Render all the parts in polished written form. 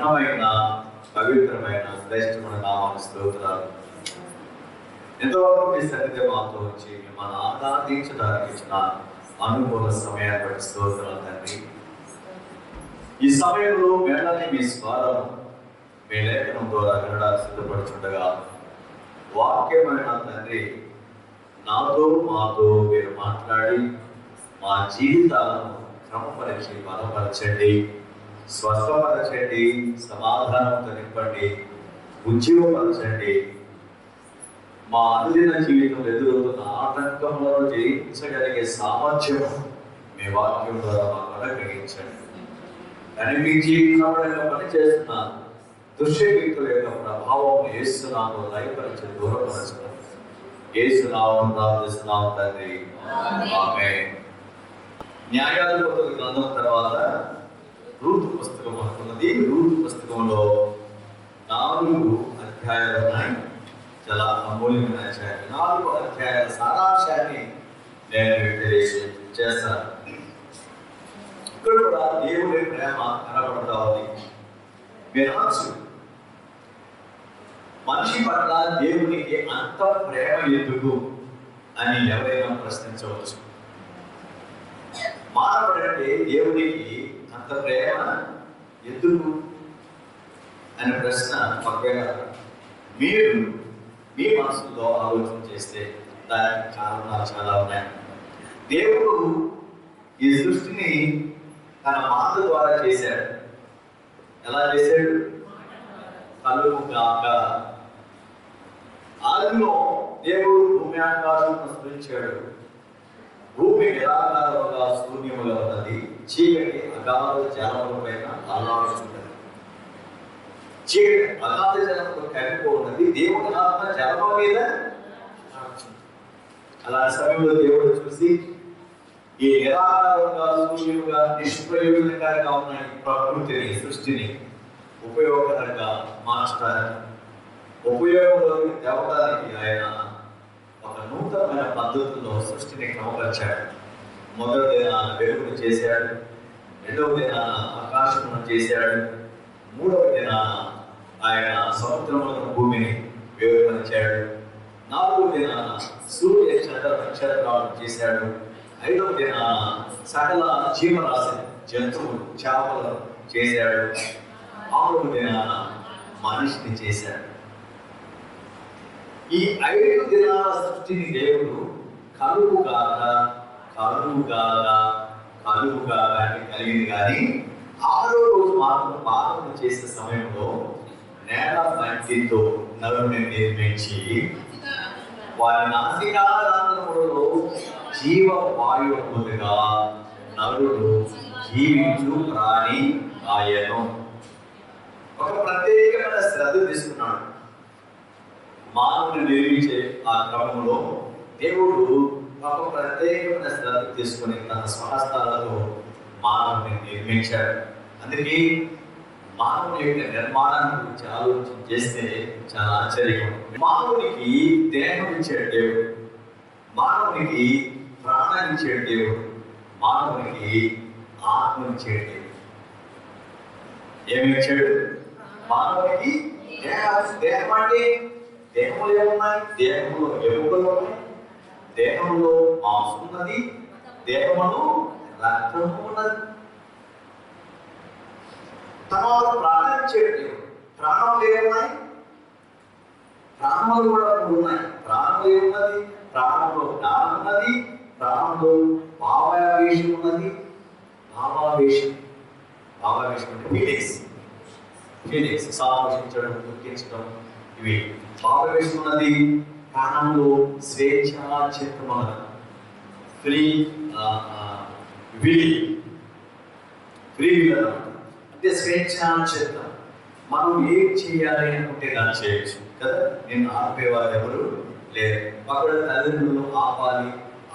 ఘనమైన పవిత్రమైన శ్రేష్టమైన నామానికి స్తోత్రాలు. ఎంతవరకు మీ సన్నిధి మాతో వచ్చి మిమ్మల్ని ఆరాధించడానికి ఇచ్చిన అనుకూల సమయాన్ని బట్టి స్తోత్రాలు తండ్రి. ఈ సమయంలో మేళని మీ స్వరం మీ లేఖనం ద్వారా వినడానికి సిద్ధపడుతుండగా వాక్యమైన తండ్రి నాతో మాతో మీరు మాట్లాడి మా జీవితాలను క్రమపరిచి బలపరచండి, స్వస్థపరచండి, సమాధానంతో నింపండి, ఉజ్జీవపరచండి. మా అనుదిన జీవితంలో ఎదురవుతున్న ఆటంకములను జయించగలిగే సామర్థ్యం మీ వాక్యం ద్వారా మాకు అనుగ్రహించండి. కనిపించి కనబడంగా పనిచేస్తున్న దుశ్శక్తుల యొక్క ప్రభావం యేసునామములో లయపరిచి దూరపరచడం యేసునామములో ప్రార్థిస్తున్నాము తండ్రి, ఆమేన్. న్యాయాధిపతుల గ్రంథం తర్వాత రూతు పుస్తకం అనుకున్నది. రూతు పుస్తకంలో 4 అధ్యాయాలు ఉన్నాయి. చాలా అమూల్యమైన అధ్యాయాలు. 4 అధ్యాయాల సారాంశాన్ని నేను తెలియజేస్తాను. ఇక్కడ కూడా దేవుని ప్రేమ కనబడతా ఉంది. వినవచ్చు, మనిషి పట్ల దేవునికి అంత ప్రేమ ఎందుకు అని ఎవరైనా ప్రశ్నించవచ్చు. మానవుడంటే దేవునికి అంత ప్రేమ ఎందుకు అనే ప్రశ్న పక్కగా మీరు మీ మనసులో ఆలోచన చేస్తే దానికి కారణాలు చాలా ఉన్నాయి. దేవుడు ఈ సృష్టిని తన మాట ద్వారా చేశాడు. ఎలా చేశాడు? కలుగుగాక. ఆదిలో దేవుడు భూమి ఆకాశం సృష్టించాడు. భూమి నిరాకారముగా శూన్యముగా ఉన్నది. చీకటి అగాధ జలముల పైన ఆలాడుతున్నది. చీకటి అగాధ జలములు కరిగిపో ఉన్నది. దేవుని ఆత్మ జలము మీద అలాంటి సమయంలో దేవుడు చూసి ఈ నిరాకారంగా శూన్యముగా నిష్ప్రయోజనకరంగా ఉన్న ప్రకృతిని, సృష్టిని ఉపయోగకరంగా మార్చడానికి, ఉపయోగంలోకి తేవడానికి ఆయన ఒక నూతనమైన పద్ధతుల్లో సృష్టిని క్రమపరిచాడు. మొదటి దినాన వెలుగును చేశాడు, రెండవ దినాన ఆకాశమును చేశాడు, మూడవ దినాన ఆయన సముద్రములను భూమిని వేరుపరిచాడు, నాలుగవ దినాన సూర్య చంద్ర నక్షత్రాలను చేశాడు, ఐదవ దినాన సకల జీవరాశి జంతువులు చేపలను చేశాడు, ఆరవ దినాన మనిషిని చేశాడు. ఈ 5 దినాల సృష్టిని దేవుడు కలుగుగాక కలుగుగాక కలుగుగాక అని కలిగింది. కానీ 6వ రోజు మాత్రం పాలన చేసే సమయంలో నేల మట్టితో నరుని నిర్మించి వారి నాసికారంధ్రములలో జీవ వాయువు పొందగా నరుడు జీవించు ప్రాణి ఆయను. ఒక ప్రత్యేకమైన శ్రద్ధ తీసుకున్నాడు. మానవుని నిర్మించే ఆ క్రమంలో దేవుడు ఒక ప్రత్యేకమైన శ్రద్ధ తీసుకుని తన స్వహస్తాలతో మానవుని నిర్మించాడు. అందుకే మానవుని యొక్క నిర్మాణాన్ని గురించి ఆలోచన చేస్తే చాలా ఆశ్చర్యం. మానవునికి దేహం ఇచ్చాడు దేవుడు, మానవునికి ప్రాణాన్ని ఇచ్చాడు దేవుడు, మానవునికి ఆత్మనిచ్చాడు దేవుడు. ఏమి ఇచ్చాడు? మానవునికి దేహం అంటే దేహంలో ఏమున్నాయి? దేహంలో ఎముకలు ఉన్నాయి, దేహంలో మాంసం ఉన్నది, దేహంలో రక్తము ఉన్నది. తర్వాత ప్రాణం ఇచ్చాడు. ప్రాణములు ఏమున్నాయి? ప్రాణములు కూడా ఉన్నాయి. ప్రాణములు ఏమున్నది? ప్రాణంలో జ్ఞానం ఉన్నది, ప్రాణంలో భావావేశం ఉన్నది. భావావేశం అంటే ఫీలింగ్స్ సంతోషించడం, దుఃఖించడం, ఇవి భావావేశం ఉన్నది. ప్రాణంలో స్వేచ్ఛ చిత్తం ఉన్నది, ఫ్రీ విల్ అంటే స్వేచ్ఛ చిత్తం. మనం ఏం చేయాలి అనుకుంటే దాన్ని చేయొచ్చు కదా. నేను ఆపేవారు ఎవరు లేరు. అక్కడ తల్లిదండ్రులు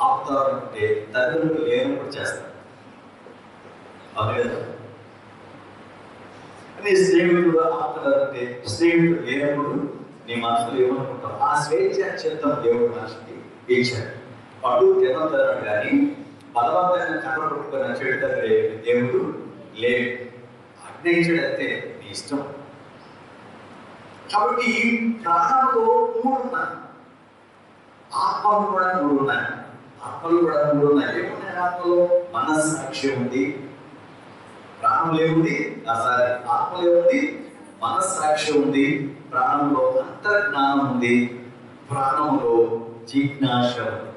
ఆపుతారు అంటే తల్లిదండ్రులు లేనప్పుడు చేస్తారు. అవును కదా. నీ స్నేహితుడు ఆపుతారంటే స్నేహితుడు లేనప్పుడు నీ మనసులో ఏమనుకుంటావు? ఆ స్వేచ్ఛ చిత్తం దేవుడు మనిషికి ఇచ్చాడు. పడు తినతాడు కానీ బలవంతంగా కనబడుకున్న చెడుతారు దేవుడు లేడు. ఆజ్ఞయించాడంతే నీ ఇష్టం. కాబట్టి ప్రాణంలో 3 ఉన్నాయి, ఆత్మలు కూడా 3 ఉన్నాయి. ఏమున్నాయి ఆత్మలో? మనస్సాక్షి ఉంది, ప్రాణంలో ఏముంది? ఆత్మలో ఏముంది? మనస్సాక్షి ఉంది, ప్రాణంలో అంతర్జ్ఞానం ఉంది, ప్రాణంలో జిజ్ఞాస ఉంది.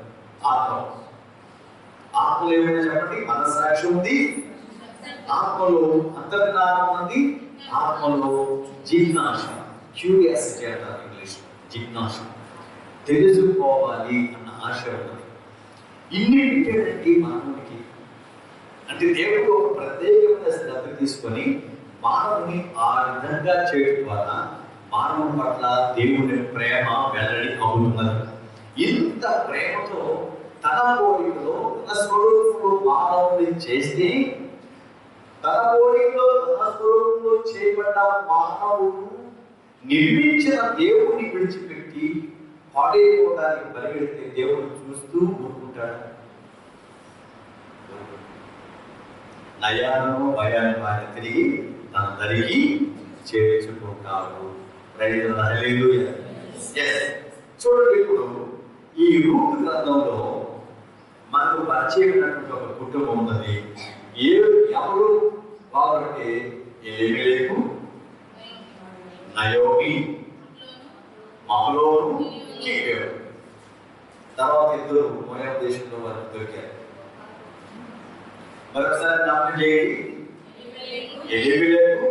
ఆత్మలో ఏమైనా చెప్పండి? మనస్సాక్షి ఉంది, ఆత్మలో అంతర్జ్ఞానం ఉంది, ఆత్మలో జిజ్ఞాస, క్యూరియాసిటీ అంటారు ఇంగ్లీష్. జిజ్ఞాస, తెలుసుకోవాలి అన్న ఆశ ఉన్నది. ఇన్ని పెట్టేటండి మానవునికి. అంటే దేవుడు ఒక ప్రత్యేకమైన శ్రద్ధ తీసుకొని మానవుని ఆ విధంగా చేయడం ద్వారా మానవుని పట్ల దేవుని ప్రేమ వెల్లడి అవుతున్నది. ఇంత ప్రేమతో తన పోలికలో తన స్వరూపంలో మానవుని చేస్తే, తన పోలికలో తన స్వరూపంలో చేయబడ్డ మానవుడు నిర్మించిన దేవుని విడిచిపెట్టి పాడైపోవడానికి పరిగెడితే దేవుడు చూస్తూ ఊరుకుంటాడు. నయానము భయాన్ని ఆయన తిరిగి తన దరికి చేర్చుకుంటాడు. చూడండి, ఇప్పుడు ఈ రూతు గ్రంథంలో మనకు పరిచయమైనటువంటి ఒక కుటుంబం ఉన్నది. ఎవరు వారంటే ఎలీమెలెకు, నయోమి, మహలోను, కీలేవు. తర్వాత 2 మోయాబు దేశంలో వారికి దొరికారు. మరొకసారి జ్ఞాపకం చేయండి. ఎలీమెలెకు,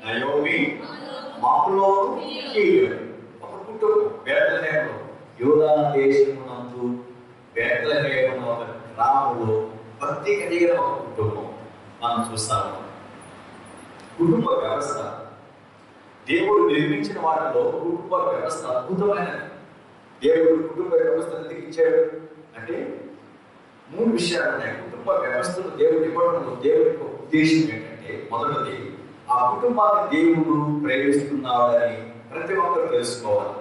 నయోమి, మహలోను, కీలేవు. ఒక కుటుంబం బేత్లెహేములో, యూదా దేశమునందు బేత్లెహేము ఒక గ్రామంలో భక్తి కలిగిన ఒక కుటుంబం మనం చూస్తాము. కుటుంబ వ్యవస్థ, దేవుడు నిర్మించిన వాటిలో కుటుంబ వ్యవస్థ అద్భుతమైనది. దేవుడు కుటుంబ వ్యవస్థ ఎందుకు ఇచ్చాడు అంటే 3 విషయాలు ఉన్నాయి. కుటుంబ వ్యవస్థను దేవుడు ఇవ్వడంలో దేవుడి యొక్క ఉద్దేశం ఏంటంటే, మొదటిది ఆ కుటుంబాన్ని దేవుడు ప్రేమిస్తున్నాడని ప్రతి ఒక్కరు తెలుసుకోవాలి.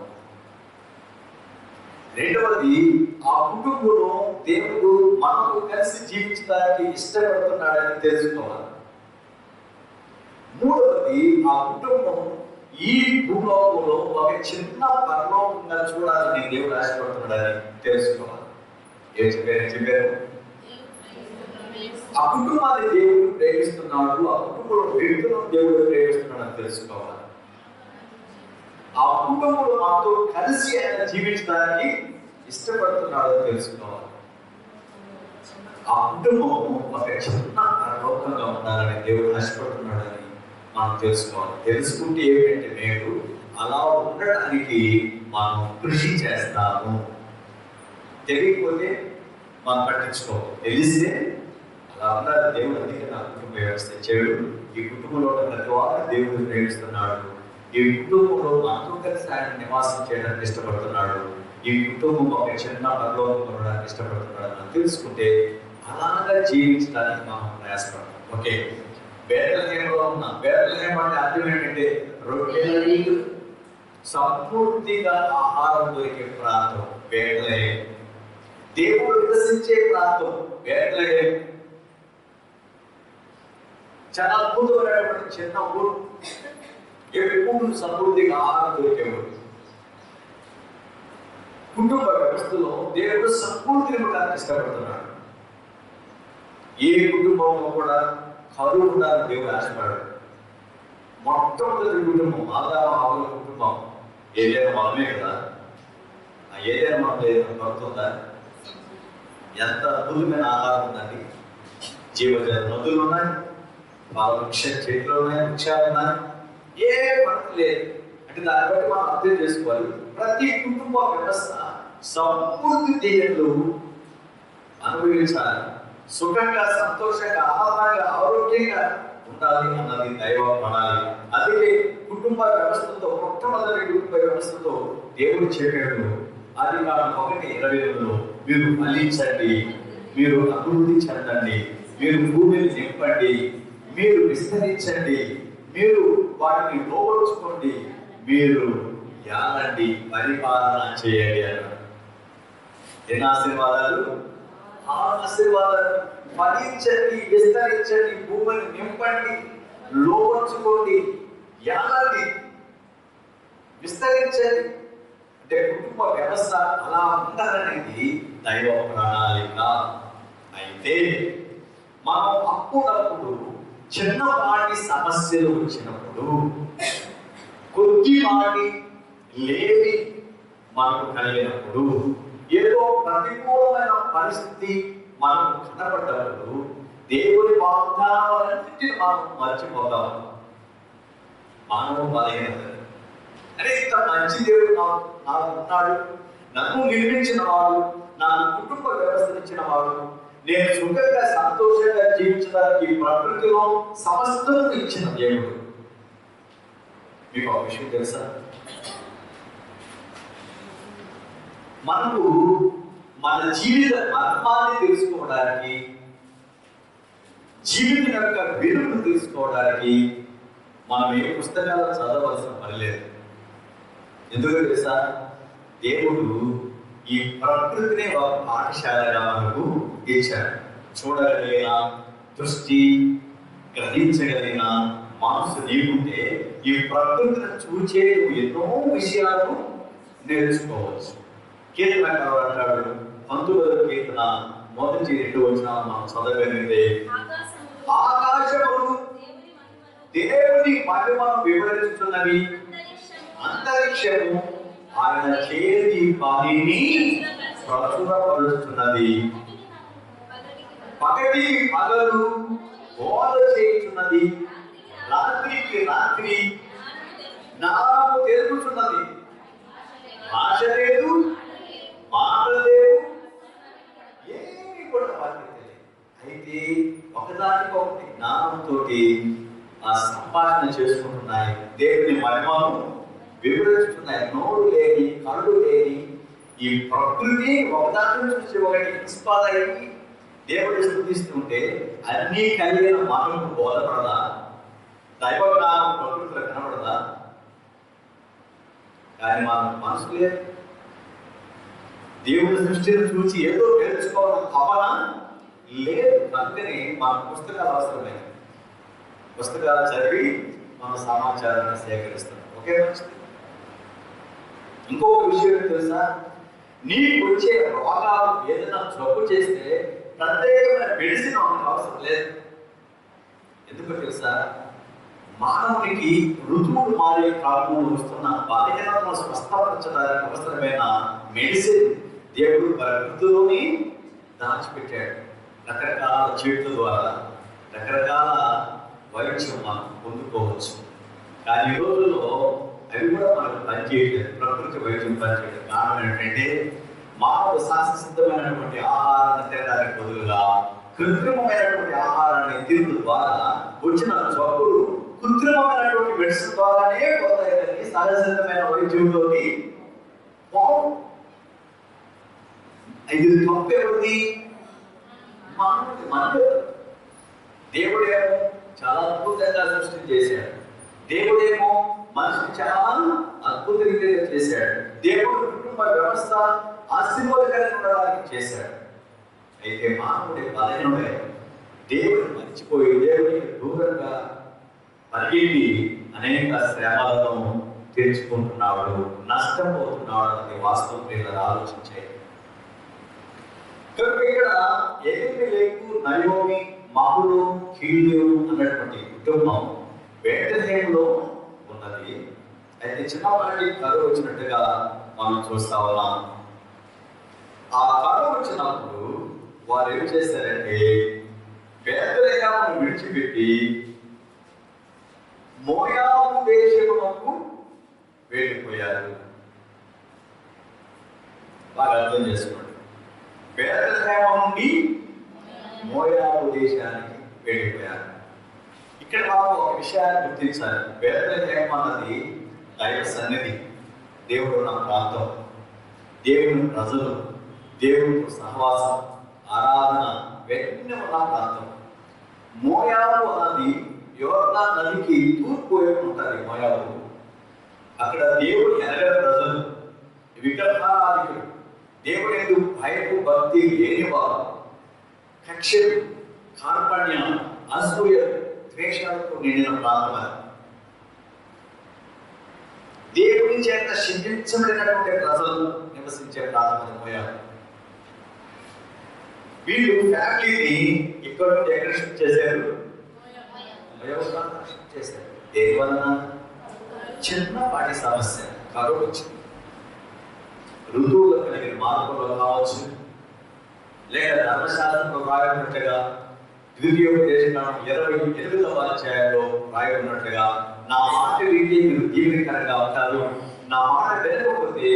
రెండవది, ఆ కుటుంబంలో దేవుడు మనకు కలిసి జీవించడానికి ఇష్టపడుతున్నాడని తెలుసుకోవాలి. మూడవది, ఆ కుటుంబం ఈ భూలోకంలో ఒక చిన్న పరలోకంగా చూడాలని దేవుడు ఆశపడుతున్నాడని తెలుసుకోవాలి. ఏం చెప్పారు? ఆ కుటుంబాన్ని దేవుడు ప్రేమిస్తున్నాడు, ఆ కుటుంబంలో వ్యక్తులను దేవుడు ప్రేమిస్తున్నాడని తెలుసుకోవాలి. ఆ కుటుంబంలో మాతో కలిసి ఆయన జీవించడానికి ఇష్టపడుతున్నాడని తెలుసుకోవాలి. ఆ కుటుంబం ఒక చిన్న పరలోకంగా ఉండాలని దేవుడు ఆశపడుతున్నాడని మనం తెలుసుకోవాలి. తెలుసుకుంటే ఏమిటంటే, మేము అలా ఉండడానికి మనం కృషి చేస్తాము. తెలియకపోతే మనం పట్టించుకోము, తెలిస్తే అలా ఉండాలి. దేవుడు అందుకే నా కుటుంబ వ్యవస్థ ఇచ్చాడు. ఈ కుటుంబంలో ప్రతి వారు దేవుడిని ప్రేమిస్తున్నాడు. ఈ కుటుంబంలో మనతో కలిసి ఆయన నివాసం చేయడానికి ఇష్టపడుతున్నాడు. ఈ కుటుంబం ఒక చిన్న పరలోకంలో ఉండడానికి ఇష్టపడుతున్నాడు అని తెలుసుకుంటే అలాగా జీవించడానికి మనం ప్రయాసపడతాం. ఓకే, బేత్లెహేములో ఉన్న బేత్లెహేము అంటే అర్థం ఏంటంటే రొట్టెలు సమృద్ధిగా ఆహారం దొరికే ప్రాంతం బేత్లెహేము. దేవుడు నివసించే ప్రాంతం బేత్లెహేము. చాలా అద్భుతమైనటువంటి చిన్న ఊరు, ఎప్పుడు సమృద్ధిగా ఆహారం దొరికేవాడు. కుటుంబ వ్యవస్థలో దేవుడు సమృద్ధిని ఇవ్వడానికి ఇష్టపడుతున్నాడు. ఏ కుటుంబంలో కూడా కరువు ఉండాలని దేవుడు ఆశపడాడు. మొట్టమొదటి కుటుంబం ఆదాము హవ్వల కుటుంబం ఏదైనా మనమే కదా. ఆ ఏదైనా మనలో ఏదైనా పడుతుందా? ఎంత అద్భుతమైన ఆహారం ఉందండి. జీవజల నదులు ఉన్నాయి, వృక్ష చెట్లు ఉన్నాయి, వృక్షాలు ఉన్నాయి, ఏ మనకు లేదు. అంటే దాన్ని బట్టి మనం అర్థం చేసుకోవాలి. ప్రతి కుటుంబ వ్యవస్థ సమృద్ధి దేవుడు అనుభవించాలి, సుఖంగా, సంతోషంగా, ఆనందంగా, ఆరోగ్యంగా ఉండాలి అన్నది దైవ ప్రణాళిక. అందుకే కుటుంబ వ్యవస్థతో, మొట్టమొదటి కుటుంబ వ్యవస్థతో దేవుడు చెప్పాడు, ఆదికాండం 1:22 మీరు ఫలించండి, మీరు అభివృద్ధి చెందండి, మీరు భూమిని నింపండి, మీరు విస్తరించండి, మీరు వాటిని లోపరుచుకోండి, మీరు యాలండి, పరిపాలన చేయండి అన్నాడు. ఎన్ని ఆశీర్వాదాలు? ఆ ఆశీర్వాదాలు. ఫలించండి, విస్తరించండి, భూమిని నింపండి, లోపరుచుకోండి, ఏడాది విస్తరించేది. అంటే కుటుంబ వ్యవస్థ అలా ఉండాలనేది దైవ ప్రణాళిక. అయితే మనం అప్పుడప్పుడు చిన్నపాటి సమస్యలు వచ్చినప్పుడు, కొద్దిపాటి లేని మనకు కలిగినప్పుడు, ఏదో ప్రతికూలమైన పరిస్థితి మనకు కనపడ్డప్పుడు దేవుని వాగ్దానాలన్నింటినీ మనం మర్చిపోతాం. మానవ బలహీనత. అరే ఇంత మంచి దేవుడు నాకు ఉన్నాడు, నన్ను నిర్మించిన వాడు, నా కుటుంబ వ్యవస్థనిచ్చిన వాడు, నేను సుఖంగా సంతోషంగా జీవించడానికి ప్రకృతిలో సమస్తను ఇచ్చిన దేవుడు. మీకు ఆ విషయం తెలుసా? మనకు మన జీవిత మర్మాన్ని తెలుసుకోవడానికి, జీవితం యొక్క విలువను తెలుసుకోవడానికి మనం ఏ పుస్తకాలు చదవలసిన పని లేదు. ఎందుకు తెలుసా? దేవుడు ఈ ప్రకృతిని ఒక పాఠశాలగా మనకు ఇచ్చాడు. చూడగలిగిన దృష్టి, గ్రహించగలిగిన మనసు నీకుంటే ఈ ప్రకృతిని చూచే ఎన్నో విషయాలను నేర్చుకోవచ్చు. కీర్తనకారుడు అంటాడు, 19వ కీర్తన 1-2 వచనాలు మనం చదవగలిగితే, ఆకాశములు దేవుని మహిమను వివరించుతున్నవి, అంతరిక్షము ఆయన చేతి పనిని ప్రచురపరుస్తున్నది, పగటి పగలు బోధ చేయుచున్నది, రాత్రికి రాత్రి జ్ఞానము తెలుపుచున్నది. భాష లేదు, మాటలు లేవు, ఏమి కూడా వారికి తెలియదు. అయితే ఒకదానికొకటి జ్ఞానంతో ఆ సంభాషణ చేసుకుంటున్నాయి, దేవుని మహిమను వివరిస్తున్నాయి. నోరు లేని, కళ్ళు లేని ఈ ప్రకృతి ఒకదాని నుంచి ఒకటి ఇన్స్పైర్ అయ్యి దేవుడిని స్తుతిస్తుంటే అన్నీ కలిగిన మనకు బోధపడదా? దైవజ్ఞానం ప్రకృతిలో కనబడదా? కానీ మన మనసు లేదు. దేవుడి సృష్టిని చూసి ఏదో తెలుసుకోవడం తపన లేదు. అందుకని మన పుస్తకాలు అవసరమే. పుస్తకాలు చదివి మన సమాచారాన్ని సేకరిస్తాం. ఒకే మంచిది. ఇంకొక విషయం తెలుసా? నీకు వచ్చే రోగాలు ఏదైనా జబ్బు చేస్తే ప్రత్యేకమైన మెడిసిన్ అవసరం లేదు. ఎందుకు తెలుసా? మానవునికి ఋతువులు మారే కాలంలో వస్తున్న బలహీనతను స్వస్థపరచడానికి అవసరమైన మెడిసిన్ దేవుడు ప్రకృతిలోని దాచిపెట్టాడు. రకరకాల చెట్ల ద్వారా రకరకాల వైద్యం మనం పొందుకోవచ్చు. కానీ ఈ రోజుల్లో అవి కూడా మనకు పనిచేయట్లేదు. ప్రకృతి వైద్యం పనిచేయలేదు. కారణం ఏంటంటే మానవ శాస్త్రసిద్ధమైనటువంటి ఆహారాన్ని తినడానికి బదులుగా కృత్రిమమైనటువంటి ఆహారాన్ని తినడం ద్వారా వచ్చిన జబ్బులు కృత్రిమమైనటువంటి మెడిసిన్ ద్వారానే పోతాయి. కానీ సహజసిద్ధమైన వైద్యంతో ఇది తప్పెవరిది? మానవుడి. మనమే. దేవుడేమో చాలా అద్భుతంగా సృష్టి చేశాడు. దేవుడేమో మనిషిని చాలా అద్భుతంగా చేశాడు. దేవుడు కుటుంబ వ్యవస్థ ఆశీర్వాదకరంగా ఉండడానికి చేశాడు. అయితే మానవుడి బలహీనమే. దేవుడిని మర్చిపోయి దేవుడికి దూరంగా పరిగెత్తి అనేక శ్రమలను తెచ్చుకుంటున్నాడు, నష్టపోతున్నాడు అని వాస్తవం మీద ఆలోచించాయి. కనుక ఇక్కడ ఎలీమెలెకు, నయోమి, మహులు, కీలు అన్నటువంటి కుటుంబం బేత్లెహేములో ఉన్నది. అయితే చిన్నపాటి కరువు వచ్చినట్టుగా మనం చూస్తా ఉన్నాం. ఆ కరువు వచ్చినప్పుడు వారు ఏం చేశారంటే బేత్లెహేమును విడిచిపెట్టి మోయాబు దేశమునకు వెళ్ళిపోయారు. బాగా అర్థం చేసుకోండి. బేత్లెహేము నుండి మోయాబు దేశానికి వెళ్ళిపోయారు. ఇక్కడ మనం ఒక విషయాన్ని గుర్తించాలి. బేత్లెహేము అన్నది దైవ సన్నిధి, దేవుడు ఉన్న ప్రాంతం, దేవుని ప్రజలు, దేవుని సహవాసం, ఆరాధన వెంటనే ఉన్న ప్రాంతం. మోయాబు అన్నది యోర్దాను నదికి తూర్పు వైపు ఉంటుంది. మోయాబు అక్కడ దేవుడు ఎనగని ప్రజలు, విగ్రహారాధికులు, దేవుడు ఎందుకు భయపు భక్తి లేనివారు, కక్షలు, కార్పణ్యం, అసూయ, ద్వేషాలతో నిండిన ప్రాంతం. దేవుని చేత శిక్షించబడినటువంటి ప్రజలు నివసించే ప్రాంతం పోయారు. వీళ్ళు ఫ్యామిలీని ఇక్కడ నుండి ఎక్కడ షిఫ్ట్ చేశారు? షిఫ్ట్ చేశారు. దేని వలన? చిన్నపాటి సమస్య, కరువు వచ్చింది. ఋతువులు కలిగిన మార్పులు కావచ్చు, లేక ధర్మశాస్త్రంలో రాయబడినట్టుగా ద్వితీయోపదేశకాండం 28వ అధ్యాయంలో రాయబడినట్లుగా నా మాట వింటే మీరు దీవెనకరంగా ఉంటారు, నా మాట వినకపోతే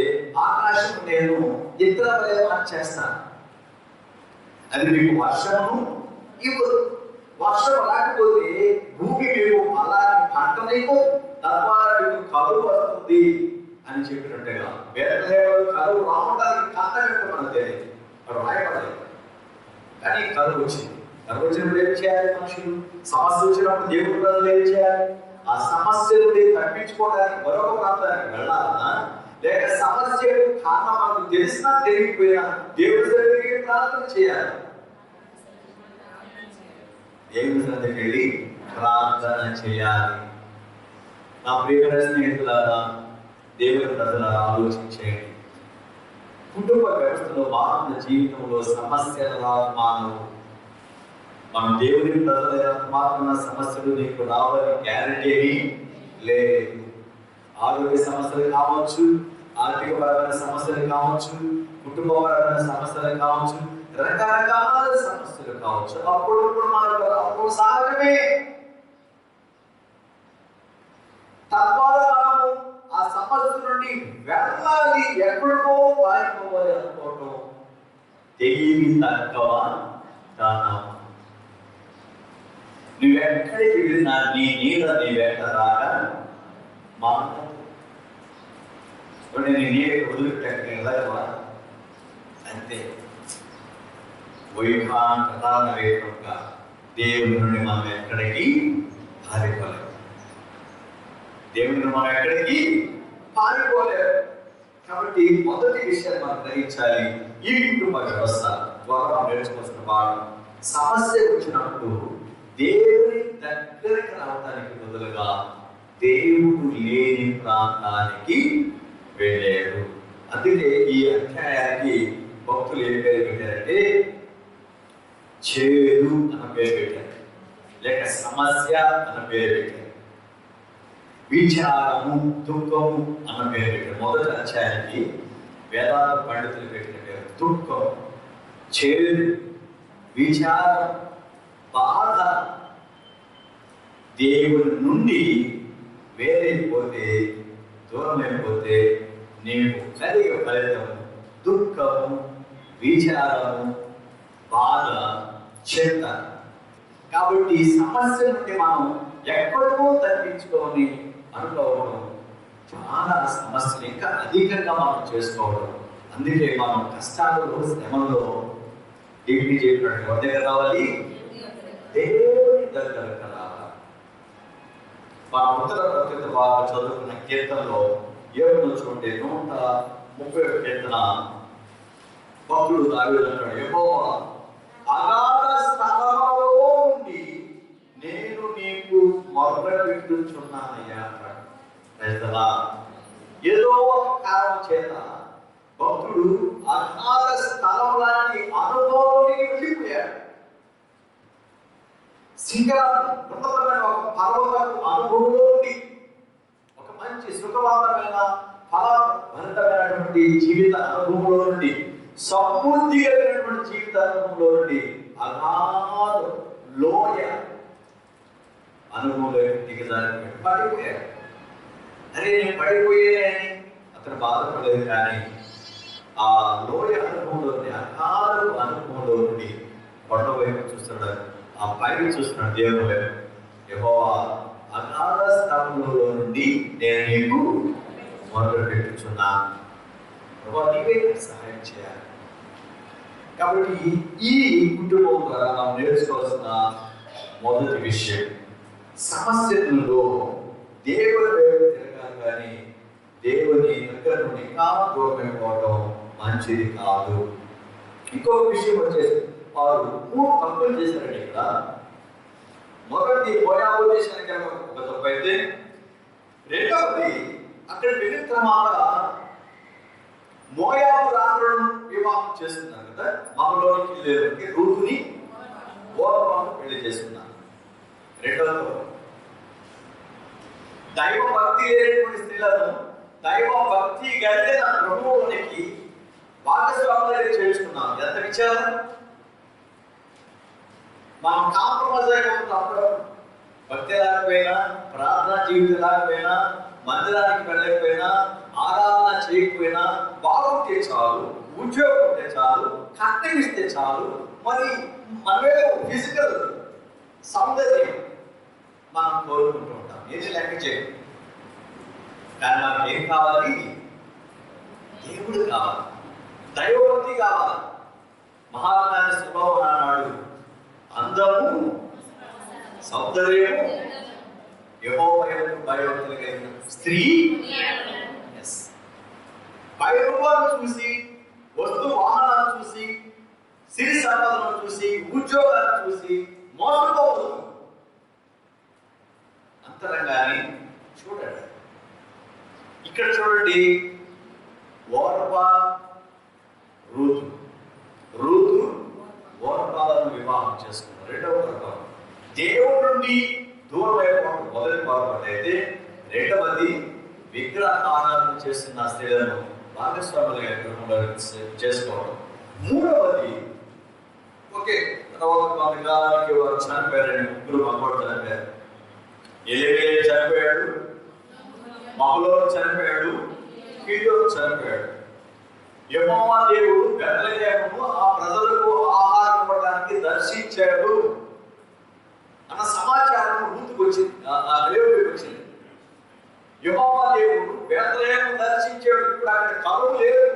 ఆకాశం నేను ఇతర చేస్తాను, అది మీకు వర్షమును ఇవ్వదు, వర్షం రాకపోతే భూమి మీకు అలాంటి పంటనేమో, తద్వారా మీకు కరువు వస్తుంది అని చెప్పినట్టుగా వేదలేఖలు కరువు రావడానికి కారణం ఏంటో మనకు తెలియదు, అక్కడ రాయబడలేదు. కానీ కరువు వచ్చింది. కరువు వచ్చినప్పుడు ఏం చేయాలి? మనుషులు సమస్య వచ్చినప్పుడు దేవుడి ప్రజలు ఏం చేయాలి? ఆ సమస్య నుండి తప్పించుకోవడానికి మరొక ప్రాంతానికి వెళ్ళాలన్నా, లేక సమస్యకు కారణం మనకు తెలిసినా తెలియకపోయినా దేవుడి దగ్గరికి ప్రార్థన చేయాలి. దేవుడి దగ్గరికి వెళ్ళి ప్రార్థన చేయాలి. నా ప్రియమైన స్నేహితులారా, దేవుని ప్రజలారా ఆలోచించేయండి. కుటుంబ వ్యవస్థలో మానవ జీవితంలో సమస్యల మానవు. మనం దేవుని ప్రజలైనంత మాత్రమే సమస్యలు నీకు రావని గ్యారెంటీ లేదు. ఆరోగ్య సమస్యలు కావచ్చు, ఆర్థికపరమైన సమస్యలు కావచ్చు, కుటుంబపరమైన సమస్యలు కావచ్చు, రకరకాల సమస్యలు కావచ్చు. అప్పుడు మనకు సహజమే. తద్వారా మనము ఆ సమస్య నుండి వెళ్ళాలి, ఎక్కడికో పారిపోవాలి అనుకోవటం తెలివి తక్కువ దానం. నువ్వెక్కడికి వెళ్ళినా నీ నీడ నీ వెంట రాగా మాట్లాడు. నీ నీడ వదిలిపెట్టక వెళ్ళగలవా? అంతే. వైభాంగా దేవుని నుండి మనం ఎక్కడికి పారిపోలేము. దేవుని నుండి మనం ఎక్కడికి పారిపోలేము. కాబట్టి మొదటి విషయాన్ని మనం గ్రహించాలి. ఈ కుటుంబ వ్యవస్థ ద్వారా మనం నేర్చుకోవాల్సిన భాగం, సమస్య వచ్చినప్పుడు దేవుని దగ్గరికి రావడానికి బదులుగా దేవుడు లేని ప్రాంతానికి వెళ్ళాడు. అందుకే ఈ అధ్యాయానికి భక్తులు ఏం పేరు పెట్టారంటే చేదు అన్న పేరు పెట్టారు, లేక సమస్య అన్న పేరు పెట్టారు, విచారము దుఃఖము అన్న పేరు పెట్టారు. మొదటి అధ్యాయానికి వేదాంత పండితులు పెట్టిన పేరు దుఃఖం, చేదు, విచారం, బాధ. దేవుడి నుండి వేరైపోతే, దూరమైపోతే నీకు కలిగే ఫలితము దుఃఖము, విచారము, బాధ, చింత. కాబట్టి ఈ సమస్య నుండి మనం ఎక్కడికో తప్పించుకొని అనుకోవడం, చాలా సమస్యలు ఇంకా అధికంగా మనం చేసుకోవడం. అందుకే మనం కష్టాలలో, శ్రమల్లో దేవుని చెప్పినట్టు ఎవరి దగ్గర రావాలి? దేవుని దగ్గరకు రావాలి. మన ఉత్తర ప్రత్యేక బాగా చదువుకున్న కీర్తనలో 7 చూడండి, 131 కీర్తన భక్తుడు దావీదు అంటాడు, యెహోవా అగాధ స్థలములో నుండి నేను నీకు మొరపెట్టుచున్నానయ్యా అంటాడు. ఏదో ఒక కారణం చేత భక్తుడు అగాధ స్థలంలోని అనుభవానికి వెళ్ళిపోయాడు. ఉన్నతమైన ఒక పర్వతపు అనుభవంలో నుండి, ఒక మంచి సుఖవంతమైన ఫలవంతమైనటువంటి జీవిత అనుభవంలో నుండి, సమృద్ధి కలిగినటువంటి జీవిత అనుభవంలో నుండి అగాధ లోయ అనుభవంలో దిగజారి పడిపోయాడు. అరే నేను పడిపోయేదని అతను బాధపడలేదు. కానీ ఆ లోయ అనుభవంలో నుండి, అగాధ అనుభవంలో నుండి కొండ వైపు చూస్తున్నాడు, ఆ పైకి చూస్తున్నాడు దేవుని వైపు. యెహోవా అగాధ స్థలంలో నుండి నేను నీకు మొరపెట్టుచున్నాను, నీవే సహాయం చేయాలి. కాబట్టి ఈ కుటుంబం ద్వారా మనం నేర్చుకోవాల్సిన మొదటి విషయం, సమస్యలలో దేవుని వైపు తిరగాలి, కానీ దేవుని దగ్గర నుండి ఇంకా దూరమైపోవడం మంచిది కాదు. ఇంకొక విషయం వచ్చేసి వారు 3 తప్పులు చేశారండి ఇక్కడ. మొదటి పోయాబు దేశానికి ఒక తప్పు అయితే, రెండవది అక్కడ వెళ్ళిన తర్వాత మోయాబు రాజులను వివాహం చేస్తున్నారు కదా, మహలోనికి లేవకి రూతుని ఓర్పాను పెళ్లి చేస్తున్నారు. రెండవది దైవ భక్తి లేనటువంటి స్త్రీలను దైవ భక్తి కలిగిన ప్రభువునికి భాగస్వాములుగా చేర్చుకున్నాం. ఎంత విచారం! మనం కాంప్రమైజ్ అయిపోతున్నాం. భక్తి లేకపోయినా, ప్రార్థన జీవితం లేకపోయినా, మందిరానికి వెళ్ళకపోయినా, ఆరాధన చేయకపోయినా, బాగుంటే చాలు, ఉద్యోగం ఉంటే చాలు, కట్నం ఇస్తే చాలు, మరి మనమే ఫిజికల్ సౌందర్యం మనం కోరుకుంటూ ఉంటాం. ఏది లెక్క చేయం. కానీ మనకి ఏం కావాలి? దేవుడు కావాలి, దైవభక్తి కావాలి. మహాత్మాని స్వభావం అన్నాడు, అందము సౌందర్యము యెహోవా యందు భయభక్తులు కలిగిన స్త్రీ భయరూపాలను చూసి, వస్తు వాహనాలను చూసి, సిరి సంపదలను చూసి, ఉద్యోగాలను చూసి మోసపోవద్దు. అంతరంగాన్ని చూడండి. ఇక్కడ చూడండి, ఓర్పా రూతు ఓర్పాలను వివాహం చేసుకున్నారు. రెండవ ప్రకారం దేవుడి నుండి దూరం అయిపోవడం మొదటి పొరపాటు అయితే, రెండవది విగ్రహారాధన చేస్తున్న స్త్రీలను భాగస్వాములుగా గృహంలో చేసుకోవడం. మూడవది ఓకే, తర్వాత కొంతకాలానికి వారు చనిపోయారని, ముగ్గురు మగవాడు చనిపోయారు. ఎలియా చనిపోయాడు, మహలోను చనిపోయాడు, గిద్యోను చనిపోయాడు. యెహోవా దేవుడు బెత్లెహేమును ఆ ప్రజలకు ఆహారం ఇవ్వడానికి దర్శించాడు అన్న సమాచారం రూతుకు వచ్చింది, లేవికి వచ్చింది. యెహోవా దేవుడు బెత్లెహేమును దర్శించాడు. ఇప్పుడు అక్కడ కరువు లేదు,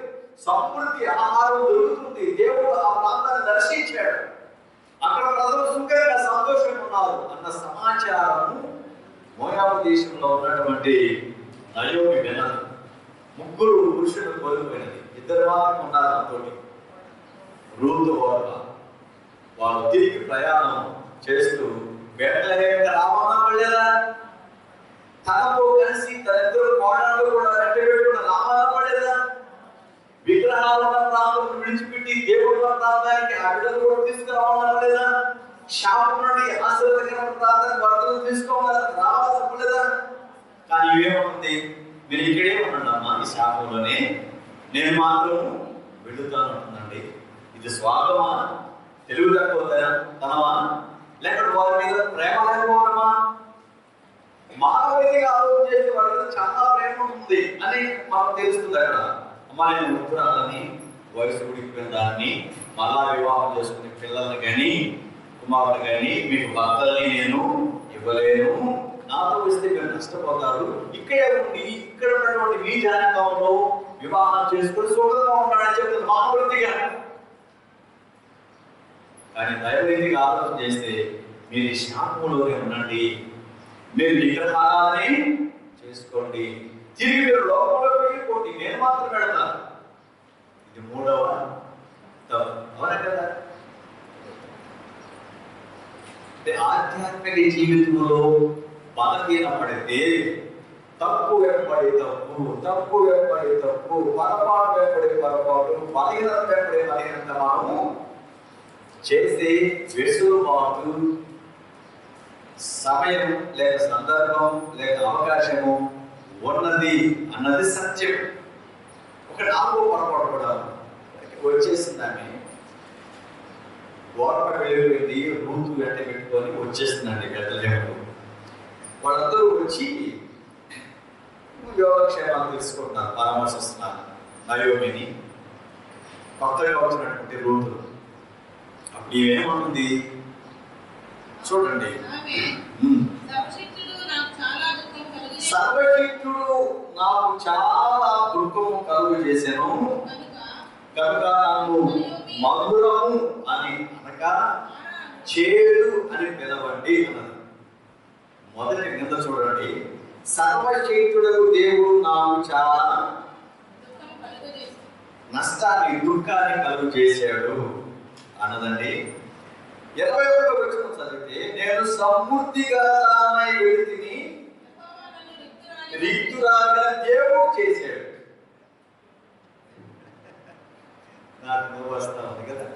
సమృద్ధి ఆహారం దొరుకుతుంది. దేవుడు ఆ ప్రాంతాన్ని దర్శించాడు, అక్కడ ప్రజలు సుఖంగా సంతోషంగా ఉన్నారు అన్న సమాచారము మోయాబు దేశంలో ఉన్నటువంటి నయోమి వినదు. ముగ్గురు పురుషులు కోల్పోయినది, ఇద్దరు మాత్రం ఉన్నారు నాతోటి, రూతు ఓర్పా. వాళ్ళు తిరిగి ప్రయాణం చేస్తూ బెత్లెహేముకి రావాలనలేదా? తనతో కలిసి తన ఇద్దరు కోడళ్ళు కూడా వెంటబెట్టుకున్న రావాలనలేదా? విగ్రహాలు ఉన్న ప్రాంతం విడిచిపెట్టి దేవుడు ప్రాంతానికి ఆ బిడ్డలు కూడా తీసుకురావాలనలేదా? శాపం నుండి ఆశీర్వాదకరమైన ప్రాంతానికి భర్తలు రావాలనుకోలేదా? కానీ ఏముంది, మీరు ఇక్కడే ఉన్నాడమ్మా, ఈ శాపంలోనే, నేను మాత్రం వెళుతాను అంటుందండి. ఇది స్వాగమా, తెలుగు తనమా, లేకపోతే వారి మీద ప్రేమ లేకపోవడమా? మానవీయంగా ఆలోచన చేస్తే వాళ్ళ మీద చాలా ప్రేమ ఉంది అని మనకు తెలుస్తుంది. అక్కడ అమ్మా, నేను ఉత్తరాలని వయసు ఉడికిపోయిన దాన్ని మళ్ళా వివాహం చేసుకునే పిల్లల్ని కానీ కుమారులు కానీ మీకు భర్తల్ని నేను ఇవ్వలేను, నాతో వస్తే మీరు నష్టపోతారు. ఇక్కడే ఉండి ఇక్కడ ఉన్నటువంటి మీ జానకంలో వివాహం చేసుకుని సుఖంగా ఉన్నాడని చెప్తుంది మానవృత్తిగా. కానీ దైవరీతిగా ఆలోచన చేస్తే మీరు ఈ శాపంలోనే ఉండండి, మీరు విగ్రహాలని చేసుకోండి, తిరిగి మీరు లోపల వెళ్ళిపోండి, నేను మాత్రం పెడతాను. ఇది మూడవ అవునా కదా? అంటే ఆధ్యాత్మిక జీవితంలో బలహీన పడితే, తప్పు వెంబడి తప్పు, తప్పు వెంబడి తప్పు, పొరపాటు వెంబడి పొరపాటు, బలహీనత వెంబడి బలహీనత మనము చేసే వెసులుబాటు, సమయం లేక సందర్భం లేక అవకాశము ఉన్నది అన్నది సత్యం. ఒక నాలుగో పొరపాటు కూడా వచ్చేసిందని ఓర్ప వెళ్ళిపోయింది, రూతు వెంట పెట్టుకొని వచ్చేస్తుందండి బెత్లెహేముకు. వాళ్ళందరూ వచ్చి యోగక్షేమాలు తెలుసుకుంటున్నారు, పరామర్శిస్తున్నారు నయోమిని, కొత్తగా వచ్చినటువంటి రూతు. అప్పుడు ఏమనుంది చూడండి, సర్వశక్తుడు నాకు చాలా దుఃఖము కలుగు చేశాను కనుక నన్ను మధురము అని అనక చేదు అని పిలవండి అన్నది. మొదటి కింద చూడండి, సర్వశక్తుడు దేవుడు నాకు చాలా నష్టాన్ని దుఃఖాన్ని కలుగు చేశాడు అన్నదండి. 21వ వచనం చదివితే, నేను సమృద్ధిగా దానై వెళితిని రిక్తురాలిగా దేవుడు చేశాడు. నాకు నువ్వు వస్తా ఉంది కదా,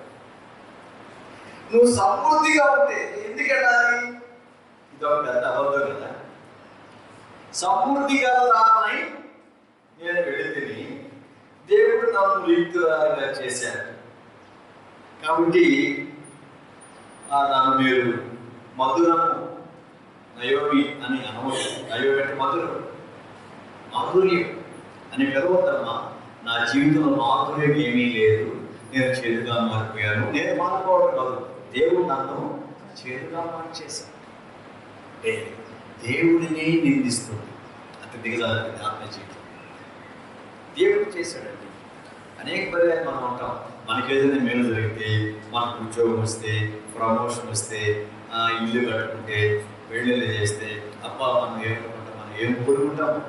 నువ్వు సమృద్ధిగా ఉంటే ఎందుకనాలి? ఇదొక పెద్ద అబద్ధం కదా. సమృద్ధిగా రానై నేను వెళితిని, దేవుడు నన్ను లిప్తురాలుగా చేశాడు. కాబట్టి నన్ను మీరు మధురము నయోమి అని అనవచ్చు. నయోమి అంటే మధురం, మాధుర్యం అని పిలవద్దమ్మా. నా జీవితంలో మాధుర్యం ఏమీ లేదు, నేను చేదుగా మారిపోయాను. నేను మారిపోవడం కాదు, దేవుడు నన్ను చేదుగా మార్చేశాను. దేవుడిని నిందిస్తుంది అంత దిగజారింది ఆత్మ జీవితం. దేవుడు చేశాడండి. అనేక పర్యాలు మనం ఉంటాం, మనకి ఏదైనా మేలు జరిగితే, మనకు ఉద్యోగం వస్తే, ప్రమోషన్ వస్తే, ఇల్లు కట్టుకుంటే, పెళ్ళిళ్ళు చేస్తే, అప్ప మనం ఏమనుకుంటాం, మనం ఏం కోరుకుంటాము?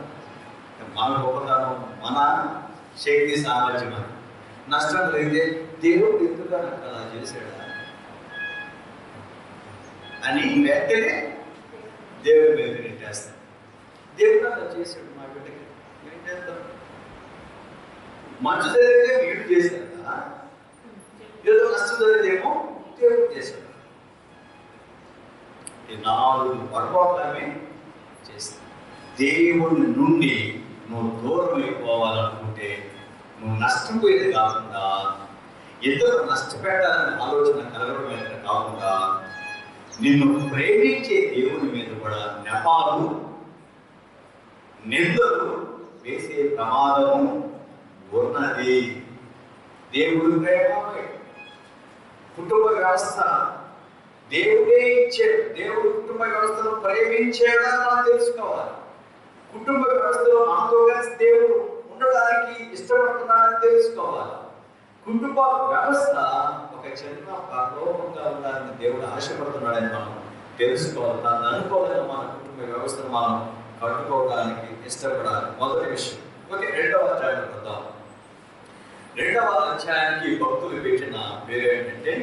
మన గొప్పతనం, మన శక్తి సామర్థ్యం అని. నష్టం జరిగితే దేవుడు ఎందుకు నాకు అలా చేశాడా అని వెంటనే దేవుడి మీద నెట్టేస్తాం. దేవుడు అలా చేశాడు మా బిడ్డకి, ఏం చేద్దాం? మంచి జరిగితే వీడు చేశాడా, ఏదో నష్టం జరిగితేమో దేవుడు చేశాడు. ఈ 4 పొరపాట్లమే చేస్తాడు. దేవుడి నుండి నువ్వు దూరం అయిపోవాలనుకుంటే, నువ్వు నష్టపోయేది కాకుండా, ఇతరులు నష్టపెట్టాలని ఆలోచన కలగడమే కాకుండా, నిన్ను ప్రేమించే దేవుని మీద కూడా నెపాలు, నిందలు వేసే ప్రమాదము ఉన్నది. దేవుడు ప్రేమపై కుటుంబ వ్యవస్థ దేవుడే ఇచ్చాడు. దేవుడు కుటుంబ వ్యవస్థను ప్రేమించాడని మనం తెలుసుకోవాలి. కుటుంబ వ్యవస్థలో మనతో కలిసి దేవుడు ఉండడానికి ఇష్టపడుతున్నాడని తెలుసుకోవాలి. కుటుంబ వ్యవస్థ ఒక చిన్న పరలోకంగా ఉండాలని దేవుడు ఆశపడుతున్నాడని మనం తెలుసుకోవాలి. దాన్ని అనుకోవాలని మన కుటుంబ వ్యవస్థను మనం కట్టుకోవడానికి ఇష్టపడాలి. మొదటి విషయం. ఓకే, 2వ అధ్యాయం వద్దాం. 2వ అధ్యాయానికి భక్తులు పెట్టిన పేరు ఏంటంటే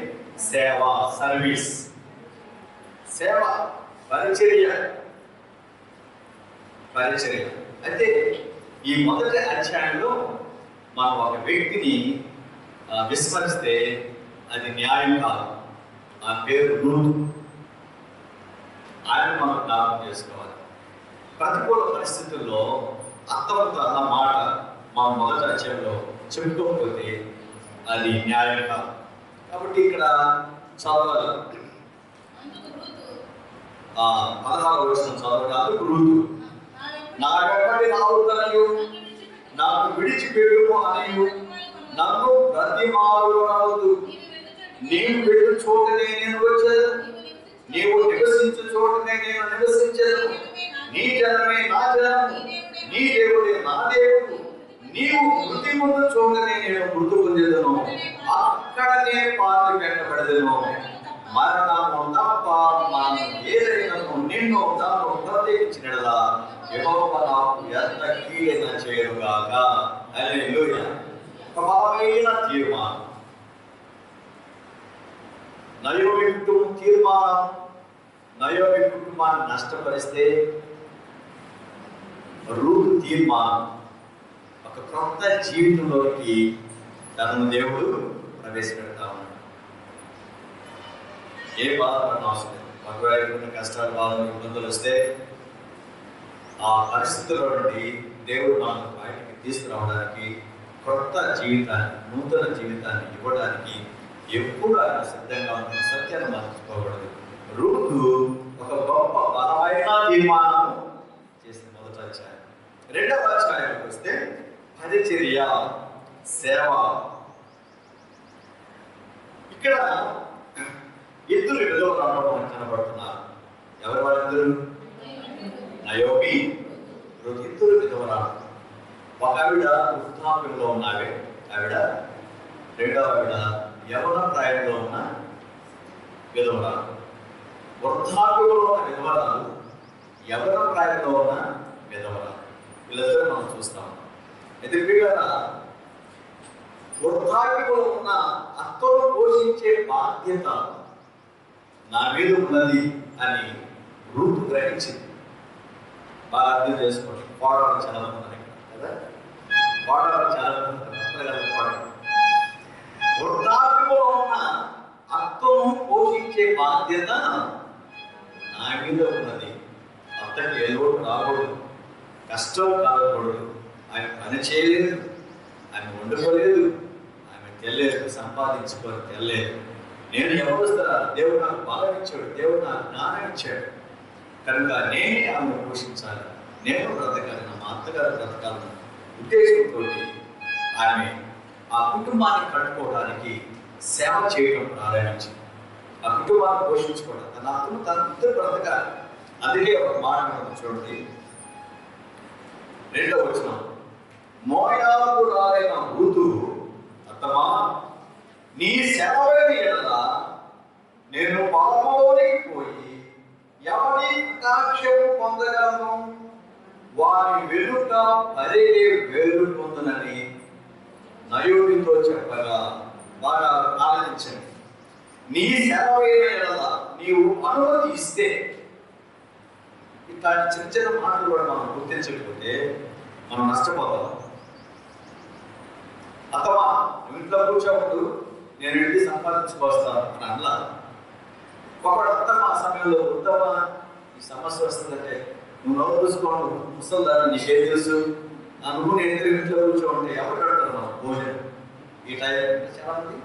సేవ, సర్వీస్. సేవ, పరిచర్య. అయితే ఈ మొదటి అధ్యాయంలో మనం ఒక వ్యక్తిని విస్మరిస్తే అది న్యాయం కాదు. ఆ పేరు రూతు. ఆయన మనం జ్ఞాపకం చేసుకోవాలి. ప్రతికూల పరిస్థితుల్లో అత్తవతో అన్న మాట మా మొదటి అధ్యాయంలో చెప్పుకోకపోతే అది న్యాయం కాదు. కాబట్టి ఇక్కడ చదవాలి. 16వ వచనం చదవండి. అందుకు రూతు, నా వెంబడి రావద్దనియు, నాకు విడిచిపెట్టుము అనియు నన్ను బ్రతిమాలుకొనవద్దు. నీవు వెళ్ళు చోటనే నేను వచ్చేది, నీవు నివసించు చోటనే నేను నివసించేది. నీ జనమే నా జనము, నీ దేవుడే నా దేవుడు. నీవు మృతి ముందు చోటనే నేను మృతి పొందేదను, అక్కడనే పాతి పెట్టబడేదను. మరణము తప్ప మనం ఏదైనా నిన్ను తాను ప్రత్యేకించినలా యెహోవా నాకు ఎంత కీడైనా చేయరుగాక. హల్లెలూయా. బలమైన తీర్మానం. నయోమి కుటుంబం తీర్మానం. నయోమి కుటుంబాన్ని నష్టపరిస్తే రూతు తీర్మానం ఒక క్రొత్త జీవితంలోకి తనను దేవుడు ప్రవేశపెడతా ఉన్నాడు. ఏ బాధపడిన అవసరం లేదు. ఒకవేళ కష్టాలు, బాధలు, ఇబ్బందులు వస్తే ఆ పరిస్థితుల్లో నుండి దేవుడు మనకు బయటికి తీసుకురావడానికి, క్రొత్త జీవితాన్ని, నూతన జీవితాన్ని ఇవ్వడానికి ఎప్పుడు ఆయన సిద్ధంగా ఉన్న సత్యాన్ని మర్చిపోకూడదు. రూతు ఒక గొప్ప బలమైన తీర్మానం చేసిన మొదటి అధ్యాయం. 2వ అధ్యాయానికి వస్తే పరిచర్య, సేవ. ఇక్కడ ఇద్దరు విధవరాలు మనకు కనబడుతున్నారు. ఎవరు వాళ్ళిద్దరు? నయోమి, ఇద్దరు విధవరాలు. ఒక ఆవిడ వృద్ధాప్యంలో ఉన్న ఆవిడ, రెండవ ఆవిడ యవన ప్రాయంలో ఉన్న విధవరాలు. వృద్ధాప్యంలో ఉన్న విధవరాలు, యవన ప్రాయంలో ఉన్న విధవరాలు, వీళ్ళిద్దరూ మనం చూస్తాం. అయితే వీళ్ళ వృద్ధాప్యంలో ఉన్న అత్తను పోషించే బాధ్యత నా మీద ఉన్నది అని రూతు గ్రహించింది. బాగా అర్థం చేసుకోండి. పోరాటం చాలా ఉన్నాయి కదా. వాడాలి చాలా వృద్ధాప్యంలో ఉన్న అత్తను పోషించే బాధ్యత నా మీద ఉన్నది. అత్తకి ఏ లోటు రాకూడదు, కష్టం కాకూడదు. ఆమె పని చేయలేదు, ఆమె వండుకోలేదు, ఆమె తెల్లేదు, సంపాదించుకొని తెల్లేదు. నేను ఎవరుస్తారా? దేవుడు నాకు బలం ఇచ్చాడు, దేవుడు నాకు జ్ఞానం ఇచ్చాడు కనుక నేనే ఆమెను పోషించాలి, నేను బ్రతకాలి, మా అత్తగారు బ్రతకాలన్న ఉద్దేశంతో ఆమె ఆ కుటుంబాన్ని కట్టుకోవడానికి సేవ చేయడం ప్రారంభించింది. ఆ కుటుంబాన్ని పోషించుకోవడం, తన అత్తను తన ఇద్దరు బ్రతకాలి. అందుకే ఒక మాట చూడండి, 2వ వచనం, మోయాబురాలైన రూతు, అత్తమా నీ సెలవైన ఎడల నేను పొలంలోనికి పోయి ఎవరి కటాక్షము పొందగలను, వారి వెనుక పరిగే వేలు పొందనని నయోమితో చెప్పగా, బాగా ఆలోచించండి. నీ సెలవైన ఎడల నీవు అనుమతి ఇస్తే, ఇట్లాంటి చిన్న చిన్న మాటలు కూడా మనం గుర్తించకపోతే మనం నష్టపోతాం. అథవా ఇంట్లో కూర్చోవద్దు, నేను వెళ్ళి సంపాదించుకొస్తాను అని అన్నా. ఒకడు అత్తమ్మ ఆ సమయంలో, ఉత్తమ ఈ సమస్య వస్తుందంటే నువ్వు నవ్వు చూసుకోండి, ముసలిదాన్ని నీకేం తెలుసు, నువ్వు నేను ఇంట్లో కూర్చోండి ఎవరు కడతారు మనం భోజనం. ఈ టైం చాలా మంది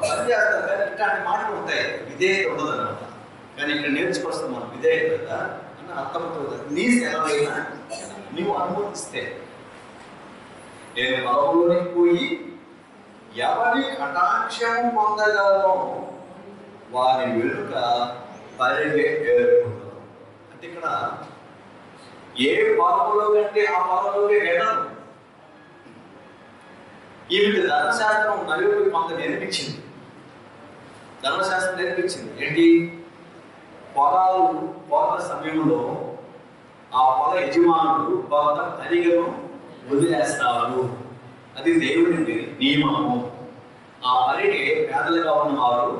పని చేస్తారు కానీ ఇట్లాంటి మాటలు ఉంటాయి, విధేయత ఉండదు అనమాట. కానీ ఇక్కడ నేర్చుకొస్తాం మనం విధేయత కదా అన్న అర్థమవుతుంది. నీ సెలవైనా నీవు అనుమతిస్తే నేను పొలంలోనికి పోయి ఎవరి కటాక్షము పొందగలను, వారి వెనుక పరిగే ఏర్పడుతుంది. అంటే ఇక్కడ ఏ పొలంలో కంటే ఆ పొలంలోనే వెళ్ళను. ఈవిడ ధర్మశాస్త్రం నలుగురికి కొంత నేర్పించింది. ధర్మశాస్త్రం నేర్పించింది ఏంటి? పొలాలు కోత సమయంలో ఆ పొల యజమానుడు కొంత తరిగను వదిలేస్తారు. అది దేవుడి నియమము. ఆ పరిని పేదలుగా ఉన్నవారు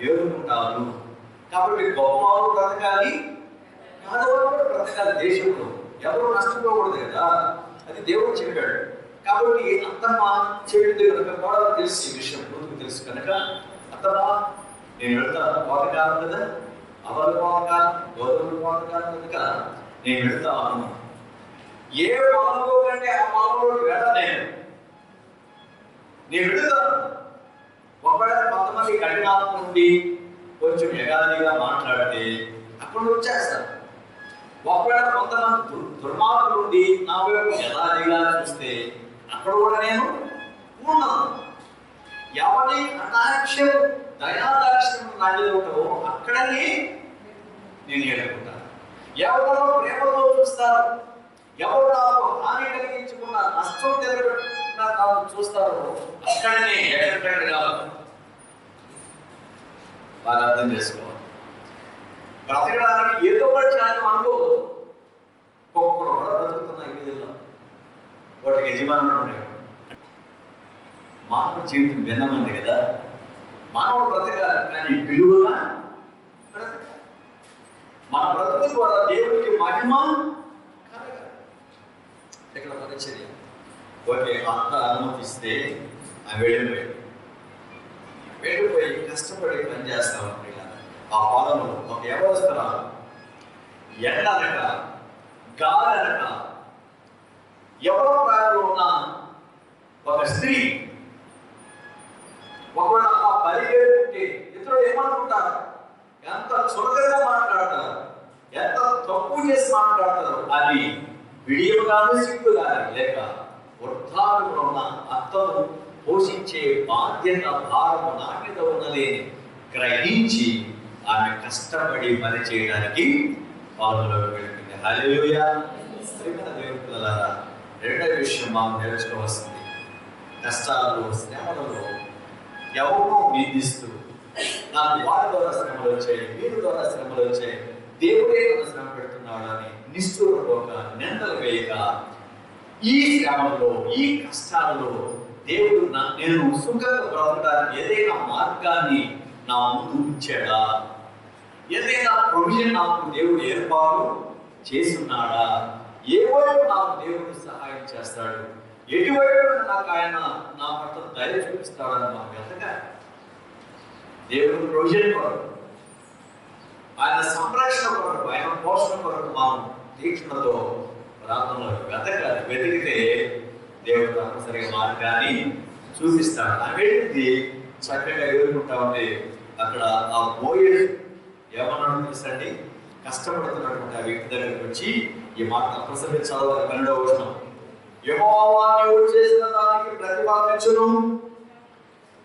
ఏరుకుంటారు. కాబట్టి గొప్పవారు బ్రతకాలి, పేదవారు కూడా బ్రతకాలి. దేశంలో ఎవరు నష్టపోకూడదు కదా, అది దేవుడు చెప్పాడు. కాబట్టి అత్తమ్మ చెప్పింది కనుక కూడా తెలుసు, ఈ విషయం రోజుకు తెలుసు కనుక, అత్తమ్మ నేను వెళ్తాను, కోతకాలం కదా, అవరు కోతకాలం, గోధుమలు కోతకాలం కనుక నేను వెళ్తాను. ఏ పొలంలో కంటే ఆ పొలంలోకి వెళ్ళలేను, నేను వెళుతాను. ఒకవేళ కొంతమంది కఠినాత్మ నుండి కొంచెం ఎగాదిగా మాట్లాడితే అక్కడ వచ్చేస్తాను. ఒకవేళ కొంతమంది దుర్మార్గుల నుండి నా వైపు యథాదిగా చూస్తే అక్కడ కూడా నేను ఉన్నాను. ఎవరి కటాక్షం దయాదాక్షం నా మీద ఉంటావో అక్కడనే నేను ఎదుర్కొంటాను. ఎవరో ప్రేమతో చూస్తారు, ఎవరు నాకు హాని కలిగించకుండా నష్టం తెలబెట్టుకున్నా నాకు చూస్తారో అక్కడనే ఎక్కడగా బాగా అర్థం చేసుకోవాలి. బ్రతకడానికి ఏదో ఒకటి చేయాలని అనుకోవద్దు. ఒక్కొక్కరు కూడా బ్రతుకుతున్న ఈ విధంగా వాటికి యజమానులు ఉండేవాడు. మానవ జీవితం భిన్నమైంది కదా. మానవుడు బ్రతకాలి కానీ విలువగా బ్రతకాలి. మన బ్రతుకు ద్వారా దేవుడికి మహిమ కలగాలి. ఇక్కడ పరిచర్య ఓకే, అత్త అనుమతిస్తే ఆ వెళ్ళిపోయి కష్టపడి పని చేస్తామంటే ఆ పొలంలో ఒక వ్యవస్థరాలు ఎండనక గాలనక ఎవరో ప్రాయంలో ఉన్న ఒక స్త్రీ ఒకవేళ ఆ పరిగెత్తుంటే ఇతరులు ఏమనుకుంటారు, ఎంత చులకగా మాట్లాడతారు, ఎంత తక్కువ చేసి మాట్లాడతారు అని విడియం కానీ సిగ్గు కానీ లేక వృద్ధాప్యంలో ఉన్న అత్తను పోషించే బాధ్యత భారము నా మీద ఉన్నది గ్రహించి ఆమె కష్టపడి పని చేయడానికి పొలంలోకి వెళ్ళింది. హల్లెలూయా. శ్రీమత దేవుని పిల్లలారా, రెండవ విషయం మనం నేర్చుకోవాల్సింది, కష్టాలు శ్రమలలో ఎవరో నిందిస్తూ నాకు వారి ద్వారా శ్రమలు వచ్చాయి, వీరి ద్వారా శ్రమలు వచ్చాయి, దేవుడే నన్ను శ్రమ పెడుతున్నాడు అని నిష్ఠూరపోక నిందలు వేయక ఈ శ్రమలో ఈ కష్టాలలో దేవుడు నేను సుఖంగా బ్రతకడానికి ఏదైనా మార్గాన్ని నా ముందు ఉంచాడా, ఏదైనా ప్రొవిజన్ నాకు దేవుడు ఏర్పాటు చేస్తున్నాడా ఏ వైపు నాకు దేవుడు సహాయం చేస్తాడు, ఎటువైపు నాకు ఆయన నా పట్ల దయ చూపిస్తాడని మనం వెతకాలి. దేవుడు ప్రొవిజన్ కొరకు, ఆయన సంరక్షణ కొరకు, ఆయన పోషణ కొరకు మనం తీక్షణతో ప్రాంతంలో వెతకాలి. వెతికితే దేవుడు తప్పనిసరిగా మార్గాన్ని చూపిస్తాడు. అవేంటిది చక్కగా ఎదుర్కొంటా ఉంటే అక్కడ ఆ బోయజు ఏమన్నాడు తెలుసండి? కష్టపడుతున్నటువంటి ఆ వ్యక్తి దగ్గరికి వచ్చి ఈ మాట తప్పనిసరిగా చదవాలి. 12వ వచనం, యెహోవా నీవు చేసిన దానికి ప్రతిఫలమిచ్చును.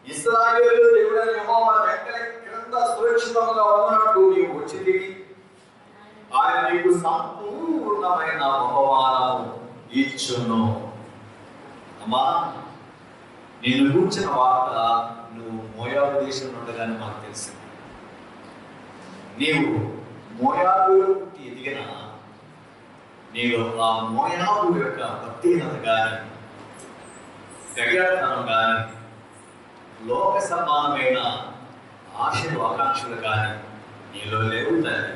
ఇశ్రాయేలు దేవుడైన యెహోవా రెక్కల క్రింద సురక్షితంగా ఉన్నట్టు నీవు వచ్చింది. ఆయన నీకు సంపూర్ణమైన బహుమానం ఇచ్చును. అమ్మా, నేను కూర్చున్న వార్త నువ్వు మోయాబు దేశంలో ఉండగానే మాకు తెలిసింది. నీవు మోయాబులో పుట్టి ఎదిగిన నీలో ఆ మోయాబు యొక్క భక్తిహీనత కానీ, తెగతనం కానీ, లోక సమానమైన ఆశలు ఆకాంక్షలు కానీ నీలో లేవు తల్లి.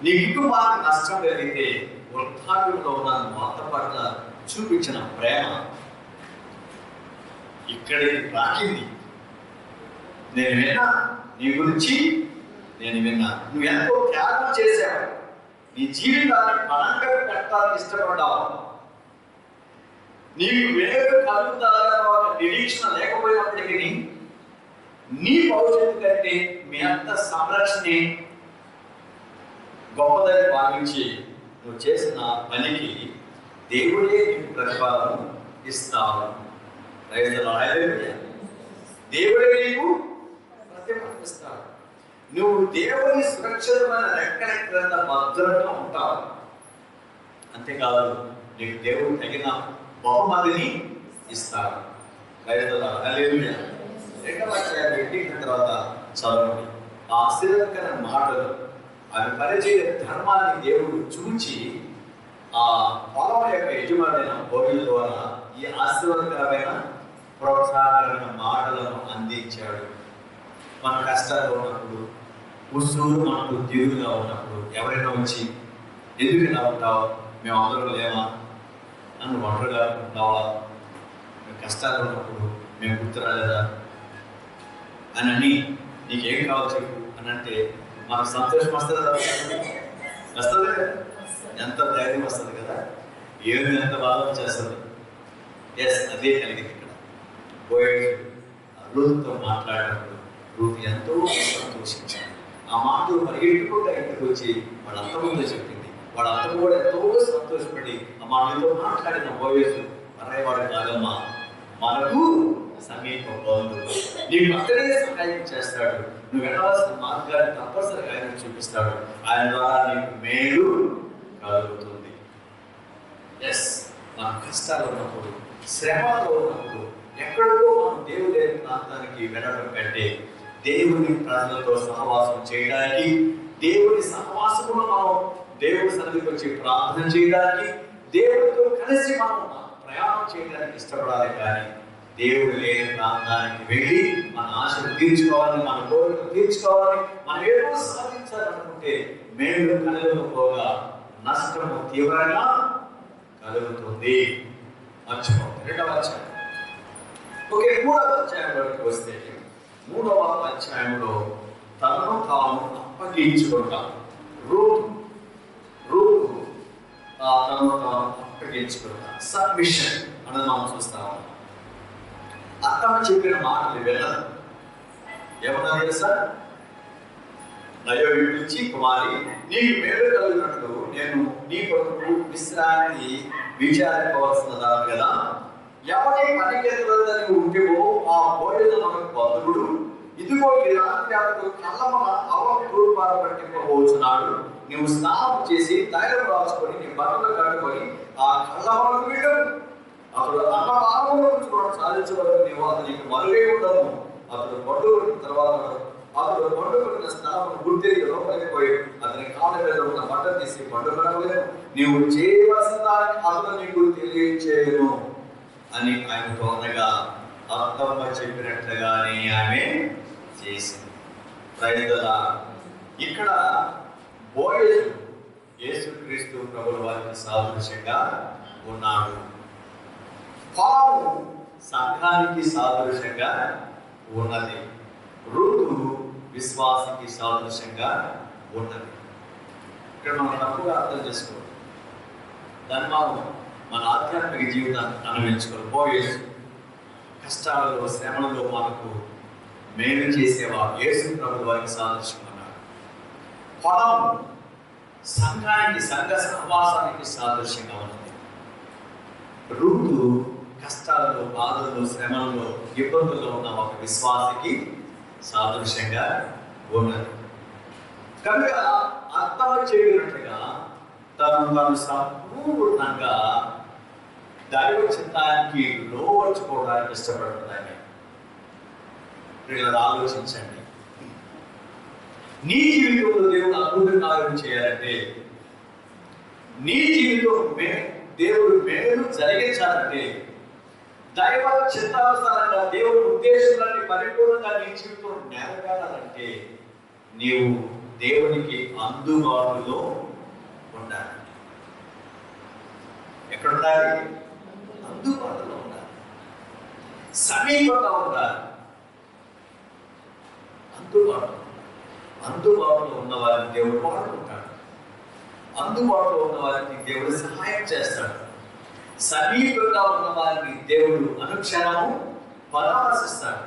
నీ కుటుంబానికి నష్టం కలిగితే వృద్ధాప్యంలో ఉన్న మాత పట్ల చూపించిన ప్రేమ ఇక్కడికి రాకింది. నేను విన్నా, నీ గురించి నేను విన్నా. నువ్వు ఎంతో త్యాగం చేశావు, నీ జీవితాన్ని బలంగా పెట్టాలని ఇష్టపడ్డావు. నీకు వేరు కలుగుతారన్న ఒక నిరీక్షణ లేకపోయినప్పటికీ నీ భవిష్యత్తు కంటే మీ అంత సంరక్షణని గొప్పదని భావించి నువ్వు చేసిన పనికి దేవుడే నీకు ప్రతిఫలం ఇస్తావు. దేవుడే నీకు ప్రతిఫలం ఇస్తాడు. నువ్వు దేవుని సురక్షితమైన రెక్కల క్రింద భద్రంగా ఉంటావు. అంతేకాదు, నీకు దేవుడు తగిన బహుమతిని ఇస్తాడు. హల్లెలూయా. 2వ అధ్యాయం ఎక్కిన తర్వాత చదవండి. ఆ ఆశీర్వాదకరమైన మాటలు, అవి పరిచయ ధర్మాన్ని దేవుడు చూచి ఆ పొలం యొక్క యజమానైన బోయుల ద్వారా ఈ ఆశీర్వాదకరమైన ప్రోత్సాహకరమైన మాటలను అందించాడు. మన కష్టాల్లో ఉన్నప్పుడు, ఉసూరు మనకు దిగులుగా ఉన్నప్పుడు ఎవరైనా వచ్చి ఎందుకు ఇలా ఉంటావు, మేము అందరూ లేవా, నన్ను ఒంటరిగా ఉంటావా, మేము కష్టాలు ఉన్నప్పుడు మేము గుర్తురాలేదా అని నీకేం కావాలి చెప్పు అని అంటే మనకు సంతోషం వస్తుంది కదా, ఎంత ధైర్యం వస్తుంది కదా, ఏమి ఎంత బాధ చేస్తుంది. ఎస్, అదే కలిగింది ఇక్కడ. పోయేడు రూతుతో మాట్లాడినప్పుడు రూతు ఎంతో సంతోషించాడు. ఆ మాటలు పరిగెట్టుకుంటూ ఇంటికి వచ్చి వాళ్ళ అత్త ముందు చెప్పింది. వాళ్ళ అత్త కూడా ఎంతో సంతోషపడి ఆ మాటలతో మాట్లాడిన పోయేసు మరయ్యవాడు కాదమ్మా, మనకు సమీప బంధువు, నీకు అక్కడే సహాయం చేస్తాడు, నువ్వు వెళ్ళవలసిన మార్గాన్ని తప్పనిసరిగా ఆయన చూపిస్తాడు, ఆయన ద్వారా నీకు మేలు కలుగుతుంది. ఎస్, మన కష్టాలు ఉన్నప్పుడు, శ్రమలో ఉన్నప్పుడు, ఎక్కడికో మనం దేవుడు లేని ప్రాంతానికి వెళ్ళడం కంటే దేవుని ప్రజలతో సహవాసం చేయడానికి, దేవుని సహవాసంలో మనం దేవుడి సన్నిధికి వచ్చి ప్రార్థన చేయడానికి, దేవుడితో కలిసి మనం ప్రయాణం చేయడానికి ఇష్టపడాలి. కానీ దేవుడు లేని ప్రాంతానికి వెళ్ళి మన ఆశలు తీర్చుకోవాలి, మన కోరికలు తీర్చుకోవాలి, మనం ఏదో సాధించాలనుకుంటే మేలు కలగకపోగా నష్టము తీవ్రంగా కలుగుతుంది. మర్చిపోతుంది. 2వ అధ్యాయం. ఓకే, 3వ అధ్యాయంలోకి వస్తే 3వ అధ్యాయంలో తనను తాను అప్పగించుకుంటాం. రూతు తనను తాను అప్పగించుకుంటాం. సబ్మిషన్ అన్నది మనం చూస్తాము. అత్తమ్మ చెప్పిన మాటలు వెళ్ళదు. ఏమన్నా తెలుసా? నయోమి పిలిచి, కుమారి, నీకు మేలు కలిగినట్లు నేను నీ కొరకు విశ్రాంతి విచారించవలసినదాను కదా. ఎవరి పనికెళ్ళదని ఉంటేవో ఆ బోయలు మనకు బంధువుడు, ఇదిగో ఈ రాత్రి అతడు కళ్ళమన అవతూర్పార పట్టింపబోచున్నాడు. నువ్వు స్నానం చేసి తైలం రాసుకొని నీ బట్టలు కట్టుకొని ఆ కళ్ళమనకు వెళ్ళు. అతడు అన్నపానముల నుంచి కూడా సాధించవరకు నీవు అతనికి మరుగే ఉండము. అతడు పండుగ తర్వాత అతడు పండుగ స్నానం గుర్తిరిగి లోపలికి పోయి అతని కాళ్ళ మీద ఉన్న బట్ట తీసి పండుగ నీవు చేయవలసిన దానికి అతను నీకు తెలియచేయను అని ఆయనతో అనగా అత్తమ్మ చెప్పినట్లుగానే ఆమె చేసింది. ఇక్కడ బోయజు యేసుక్రీస్తు ప్రభుల వారికి సాదృశ్యంగా ఉన్నాడు. ఫలము సంఘానికి సాదృశ్యంగా ఉన్నది. ఋతు విశ్వాసికి సాదృశ్యంగా ఉన్నది. ఇక్కడ మనం తప్పుగా అర్థం చేసుకోవాలి. దాన్ని మన ఆధ్యాత్మిక జీవితాన్ని అనుభవించుకోవాలి. పోయే కష్టాలలో శ్రమలలో మనకు మేలు చేసేవాడు యేసు ప్రభుల వారికి సాదృశ్యంగా ఉన్నాడు. ఫలం సంఘానికి, సంఘ సహవాసానికి సాదృశ్యంగా ఉన్నది. ఋతు కష్టాలలో, బాధల్లో, శ్రమలలో, ఇబ్బందుల్లో ఉన్న ఒక విశ్వాసికి సాదృశ్యంగా ఉన్నది. కనుక అర్థం చేయనట్టుగా తను సంపూర్ణంగా దైవ చిత్తానికి లోపరుచుకోవడానికి ఇష్టపడుతుందని ఆలోచించండి. నీ జీవితంలో దేవుడు అద్భుత కార్యం చేయాలంటే, నీ జీవితం దేవుడు మేలు జరిగించాలంటే, దైవ చిత్తానుసారంగా దేవుడి ఉద్దేశాలన్నీ పరిపూర్ణంగా నీ జీవితంలో నెరవేరాలంటే నీవు దేవునికి అందుబాటులో ఉండాలి. ఎక్కడ ఉండాలి? అందుబాటులో ఉండాలి, సమీపంగా ఉండాలి. అందుబాటులో ఉన్న వారిని దేవుడు వాడుకుంటాడు. అందుబాటులో ఉన్న వారికి దేవుడు సహాయం చేస్తాడు. సమీపంగా ఉన్న వారిని దేవుడు అనుక్షణము పరామర్శిస్తాడు.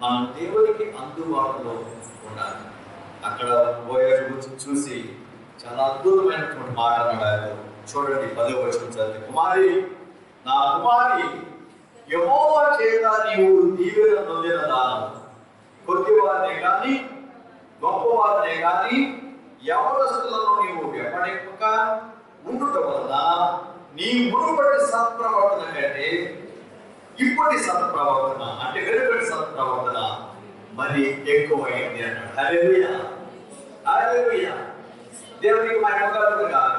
మనం దేవునికి అందుబాటులో ఉండాలి. అక్కడ బోయజు చూసి చాలా అద్భుతమైనటువంటి మాట అన్నాడు. చూడండి, 10వ వచనం చదివి, కుమారి, నా కుమారి, యెహోవా చేత నీవు దీవెన నొందిన దానము, కొద్దివారినే కానీ గొప్పవారినే కానీ యవనస్తులను నీవు వెంబడింపక ఉండుట వలన నీ మునుపటి సత్ప్రవర్తన కంటే ఇప్పటి సత్ప్రవర్తన, అంటే వెనుకటి సత్ప్రవర్తన మరి ఎక్కువైంది అన్నాడు. హల్లెలూయా, హల్లెలూయా. దేవునికి మహిమ కలుగును గాక.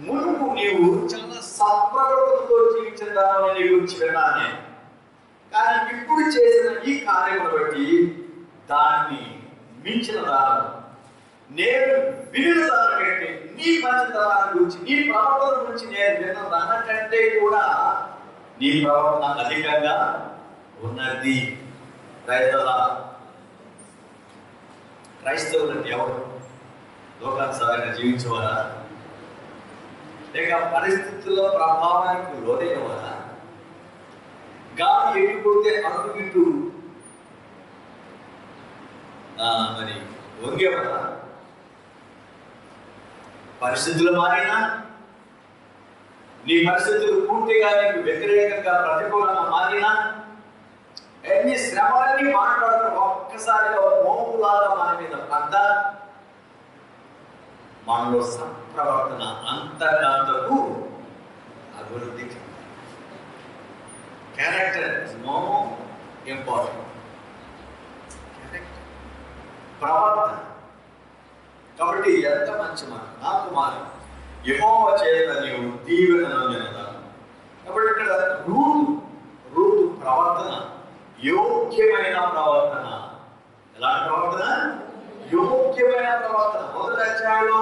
మునుపు నీవు చాలా సత్ప్రవర్తనతో జీవించిన దానిని నీ గురించి విన్నానే, కానీ ఇప్పుడు చేసిన ఈ కార్యమును బట్టి దాన్ని మించిన దానం, నేను వినిన దానికంటే, నీ మంచితనాన్ని గురించి, నీ ప్రవర్తన గురించి నేను విన్న దానికంటే కూడా నీ ప్రవర్తన అధికంగా ఉన్నది. క్రైస్తవులు అంటే ఎవరు? లోకానుసారంగా జీవించేవారా, లేక పరిస్థితుల్లో ప్రభావానికి లోనైనవారా, గాలి ఎటుకుంటే అడుగుతూ మరి వంగేవారా? పరిస్థితులు మారినా, నీ పరిస్థితులు పూర్తిగా నీకు వ్యతిరేకంగా ప్రతికూలంగా మారినా, ఎన్ని శ్రమలన్నీ మాట్లాడుతూ ఒక్కసారిగా మోపులాగా మన మీద పడ్డా, మనలో సత్ప్రవర్తన అంతకంతకు అభివృద్ధి. Character is more important. ప్రవర్తన. కాబట్టి ఎంత మంచి మాట, నా కుమారు, యెహోవా చేత నీవు దీవెన నొందినదాను. కాబట్టి ఇక్కడ రూతు ప్రవర్తన యోగ్యమైన ప్రవర్తన. ఎలాంటి ప్రవర్తన? యోగ్యమైన ప్రవర్తన. మొదటి అధ్యాయంలో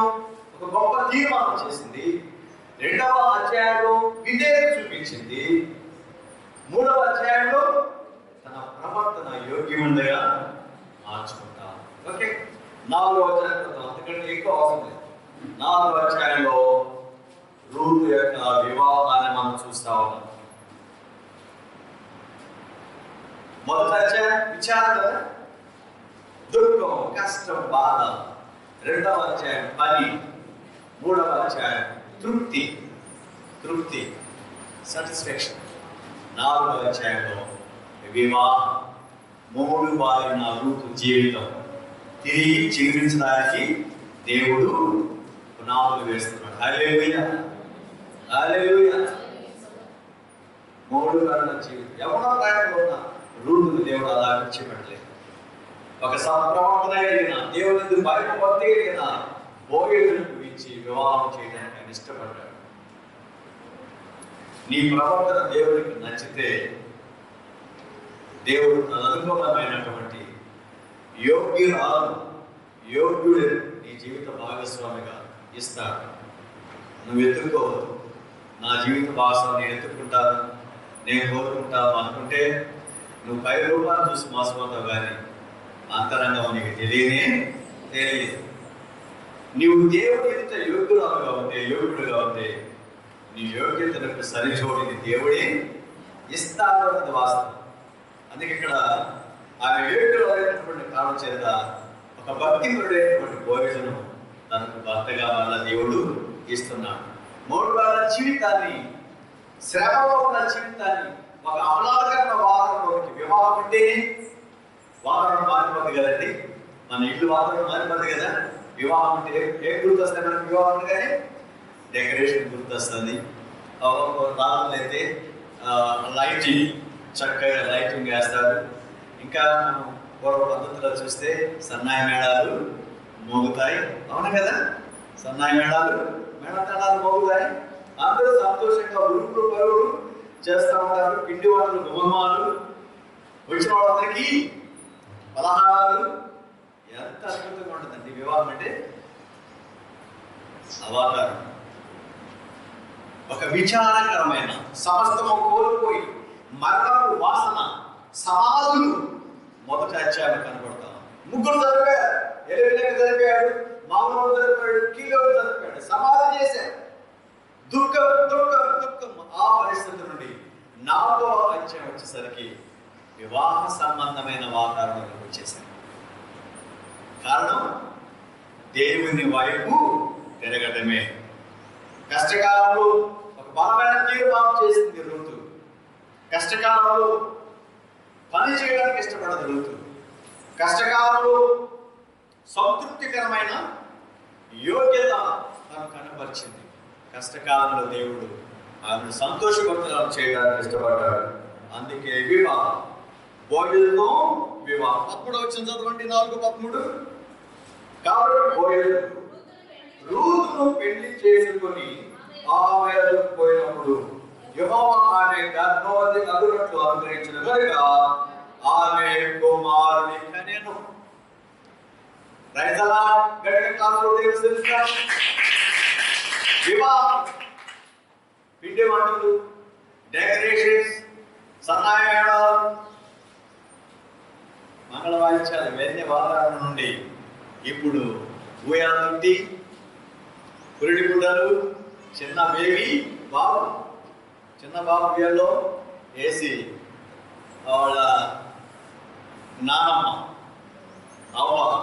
ఒక గొప్ప తీర్మానం చేసింది, 2వ అధ్యాయంలో విధేయత చూపించింది, 3వ అధ్యాయంలో తన ప్రవర్తన యోగ్యమైనదిగా మార్చుకుంటా. ఓకే, 4వ అధ్యాయం అంతకంటే ఎక్కువ అవసరం లేదు. 4వ అధ్యాయంలో రూతు యొక్క వివాహాన్ని మనం చూస్తా ఉన్నాం. మొదటి అధ్యాయం విచారణ, దుఃఖం, కష్టం, బాధ. 2వ అధ్యాయం పని. 3వ అధ్యాయం తృప్తి, సాటిస్ఫాక్షన్. 4వ అధ్యాయంలో వివాహం. 3 వారిన రూతు జీవితం తిరిగి జీవించడానికి దేవుడు పునాదులు వేస్తున్నాడు. హల్లెలూయా, హల్లెలూయా. 3 వారిన జీవితం ఎవరో ప్రయాణంలో ఉన్న రూతును దేవుడు అలా విడిచిపెట్టలేదు. ఒక సత్ప్రవర్తన కలిగిన, దేవుని భయభక్తి కలిగిన బోయేజును ఇచ్చి వివాహం చేయడానికి ఆయన ఇష్టపడ్డాడు. నీ ప్రవర్తన దేవుడికి నచ్చితే దేవుడు తన అనుకూలమైనటువంటి యోగ్యుడు నీ జీవిత భాగస్వామిగా ఇస్తాడు. నువ్వు ఎత్తుకో, నా జీవిత భాగస్వామి నేను ఎత్తుకుంటాను, నేను కోరుకుంటాను అనుకుంటే నువ్వు పై రూపాన్ని చూసి మోసపోతావు, కానీ అంతరంగం నీకు తెలియదు. నీవు దేవుడి ఎదుట యోగ్యుడుగా ఉంటే నీ యోగ్యతలకు సరిచోడిని దేవుడే ఇస్తాడు అన్నది వాస్తవం. అందుకే ఇక్కడ ఆమె యోగ్యుడైనటువంటి కారణం చేత ఒక భక్తిపరుడైనటువంటి బోయజును తనకు భర్తగా వల్ల దేవుడు ఇస్తున్నాడు. 3 వారాల జీవితాన్ని, శ్రమలో ఉన్న జీవితాన్ని ఒక ఆహ్లాదకరమైన వాతావరణంలోకి, వివాహం ఉంటేనే వాతావరణం మారిపోతుంది కదండి. మన ఇల్లు వాతావరణం మారిపోతుంది కదా. వివాహం అంటే ఏం గుర్తొస్తాయి మనకి? వివాహం కానీ డెకరేషన్ గుర్తొస్తుంది. రాత్రులు అయితే లైటింగ్, చక్కగా లైటింగ్ వేస్తారు. ఇంకా మనం పూర్వ పద్ధతిలో చూస్తే సన్నాయి మేళాలు మోగుతాయి, అవును కదా. సన్నాయి మేళాలు, మేళతాళాలు మోగుతాయి. అందరూ సంతోషంగా ఉరుకులు పరుగులు చేస్తూ ఉంటారు. పిండి వంటలు, గుమ్మలు, వచ్చిన వాళ్ళందరికీ పలహారాలు. ఎంత అద్భుతంగా ఉంటుందండి వివాహం అంటే. అవాతారం ఒక విచారకరమైన, సమస్తము కోల్పోయి మరణపు వాసన, సమాధులు మొదటి అధ్యాయం కనబడతాం. 3 చనిపోయారు, ఎలిమెలెకు చనిపోయాడు, మామూలు చనిపోయాడు, కీలోడు చనిపోయాడు, సమాధి చేశాడు. దుఃఖం. ఆ పరిస్థితి నుండి 4వ అధ్యాయం వచ్చేసరికి వివాహ సంబంధమైన వాతావరణంలోకి వచ్చేసారు. కారణం దేవుని వైపు తిరగటమే. కష్టకాలంలో ఒక బలమైన తీర్మానం చేసింది రూతు. కష్టకాలంలో పని చేయడానికి ఇష్టపడదు రూతు. కష్టకాలంలో సంతృప్తికరమైన యోగ్యత తను కనపరిచింది. కష్టకాలంలో దేవుడు ఆమెను సంతోషపరచడం చేయడానికి ఇష్టపడ్డాడు. అందుకే వివాహం, బోయజుతో వివాహం. అప్పుడు వచ్చిన చదవండి 4:13. కాబట్టి బోయజు రూతును పెళ్లి చేసుకుని ఆమెకు పోయినప్పుడు యెహోవా ఆమె గర్భవతి అగునట్లు అనుగ్రహించిన కనుక ఆమె కుమారుని కనెను. రైతలా గడిక కాలంలో తెలుసా? వివాహం, పిండి వంటలు, డెకరేషన్స్, సన్నాయి మేళాలు, మంగళ వాయిద్యాలు, ఇవన్నీ వాతావరణం నుండి ఇప్పుడు ఊయల నుండి పురిడి గుడ్డలు, చిన్న బాబు ఉయ్యల్లో వేసి వాళ్ళ నానమ్మ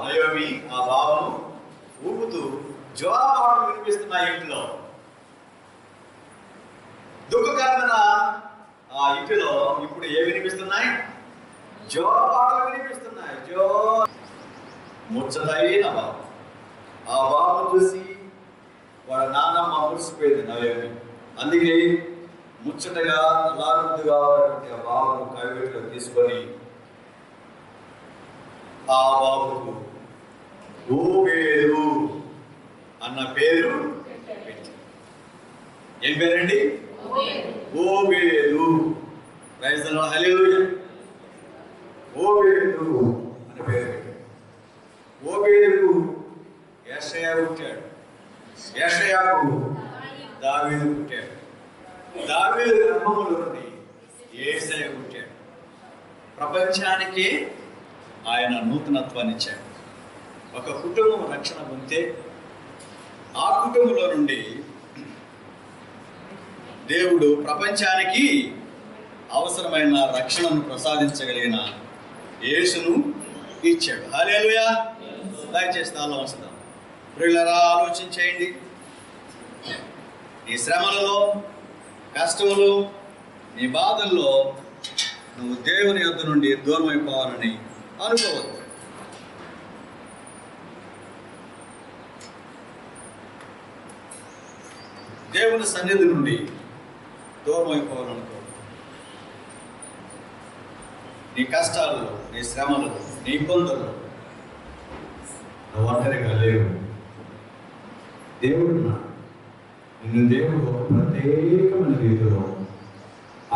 నయోమి ఆ బాబును ఊపుతూ జ్వరపాటు వినిపిస్తున్నాయి. ఇంట్లో దుఃఖకరమైన ఆ ఇంటిలో ఇప్పుడు ఏ వినిపిస్తున్నాయి? జ్వరపాటలు వినిపిస్తున్నాయి. ముచ్చటైన బాబు. ఆ బాబు చూసి వాళ్ళ నాన్నమ్మ మురిసిపోయింది నయోమి. అందుకే ముచ్చటగా అలారుగా ఉన్నటువంటి ఆ బాబును కవిట్లో తీసుకొని ఆ బాబుకు ఓబేదు అన్న పేరు పెట్టి. ఏం పేరండి? ఓబేదు. ప్రైజ్ ది లార్డ్, హల్లెలూయా. ఓబేదు అనే పేరు పెట్టి. ఓబేదుకు యెషయా పుట్టాడు. యెషయాకు దావీదు పుట్టాడు. దావీదు గర్భములో నుండి యేసయ్య పుట్టాడు. ప్రపంచానికి ఆయన నూతనత్వాన్ని ఇచ్చాడు. ఒక కుటుంబం రక్షణ పొందితే ఆ కుటుంబంలో నుండి దేవుడు ప్రపంచానికి అవసరమైన రక్షణను ప్రసాదించగలిగిన యేసును ఇచ్చాడు. హల్లెలూయా. దయచేసి తాళం వస్తాం. ప్రియులారా, ఆలోచించేయండి. నీ శ్రమలలో, కష్టములు, నీ బాధల్లో నువ్వు దేవుని యొద్ద నుండి దూరం అయిపోవాలని అనుకోవద్దు. దేవుని సన్నిధి నుండి దూరం అయిపోవాలనుకో. నీ కష్టాలలో, నీ శ్రమలలో, నీ ఇబ్బందుల్లో నువ్వు ఒంటరిగా లేవు. దేవుడు నిన్ను దేవుడు ఒక ప్రత్యేకమైన రీతిలో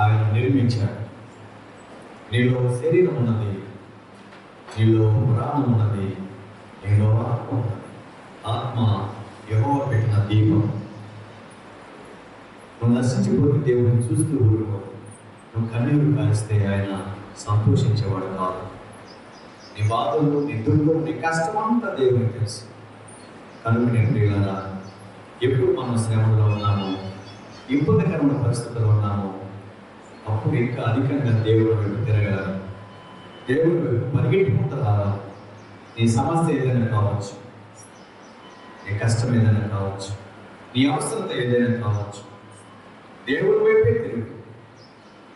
ఆయన నిర్మించాడు. నీలో శరీరం ఉన్నది, నీలో ప్రాణం ఉన్నది, నీలో ఆత్మ ఉన్నది. ఆత్మ యెహోవా పెట్టిన దీపం. నువ్వు నశించిపోతే దేవుడిని చూస్తూ ఊరుకో. నువ్వు కన్నీరు కాలిస్తే ఆయన సంతోషించేవాడు కాదు. నీ బాధలు, నీ దుఃఖం, నీ కష్టమంతా దేవునికి తెలుసు. కనుక నేను ప్రియులారా, ఎప్పుడు మనం శ్రమలో ఉన్నామో, ఇబ్బందికరమైన పరిస్థితుల్లో ఉన్నామో, అప్పుడు ఇంకా అధికంగా దేవుడి వైపు తిరగలరు. దేవుడి వైపు పరిగెట్టుకుంటూ రావాలి. నీ సమస్య ఏదైనా కావచ్చు, నీ కష్టం ఏదైనా కావచ్చు, నీ అవసరత ఏదైనా కావచ్చు, దేవుడి వైపే తిరుగు.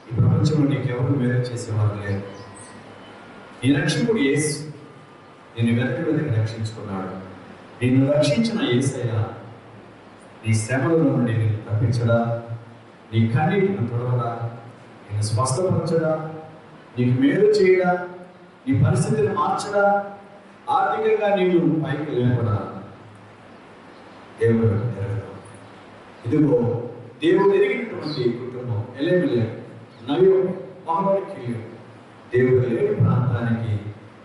ఈ ప్రపంచంలో నీకెవరు మేలు చేసేవారు లేరు. నీ రక్షకుడు యేసు నేను వెతకి రక్షించుకున్నాడు. నిన్ను రక్షించిన యేసయ్య నీ శ్రమల నుండి నేను తప్పించడా, నీ కన్నీటిని తొడవడా, నేను స్వస్థపరచడా, నీకు మేలు చేయడా, నీ పరిస్థితిని మార్చడా, ఆర్థికంగా నీవు పైకి లేపడా దేవుడు జరగదు. ఇదిగో దేవుడు ఎరిగినటువంటి కుటుంబం ఎలేమిలే నవ్యో మహమ్మడికి దేవుడు లేని ప్రాంతానికి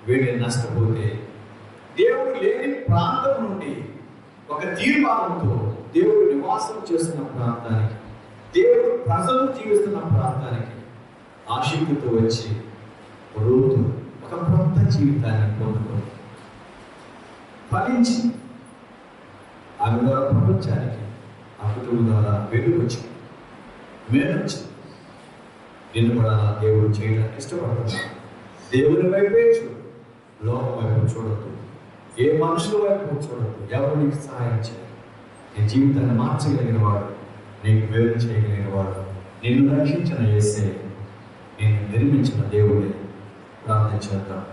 వీడి నష్టపోతే, దేవుడు లేని ప్రాంతం నుండి ఒక తీర్మానంతో దేవుడు నివాసం చేస్తున్న ప్రాంతానికి, దేవుడు ప్రజలు జీవిస్తున్న ప్రాంతానికి ఆశక్తితో వచ్చి రూతు ఒక కొత్త జీవితాన్ని పొందుకుంది, ఫలించి ఆమె ద్వారా ప్రపంచానికి ఆ కుటుంబం ద్వారా వెలుగు వచ్చింది, మేలొచ్చింది. నిన్ను కూడా దేవుడు చేయడానికి ఇష్టపడుతున్నాడు. దేవుని వైపే చూడు, లోకం వైపు చూడద్దు, ఏ మనుషుల వైపు చూడద్దు. ఎవరు నీకు సహాయం చేయాలి? నీ జీవితాన్ని మార్చగలిగిన వాడు, నీకు మేలు చేయగలిగిన వాడు, నిన్ను రక్షించిన యేసే, నేను నిర్మించిన దేవుడే. ప్రార్థన చేద్దాం.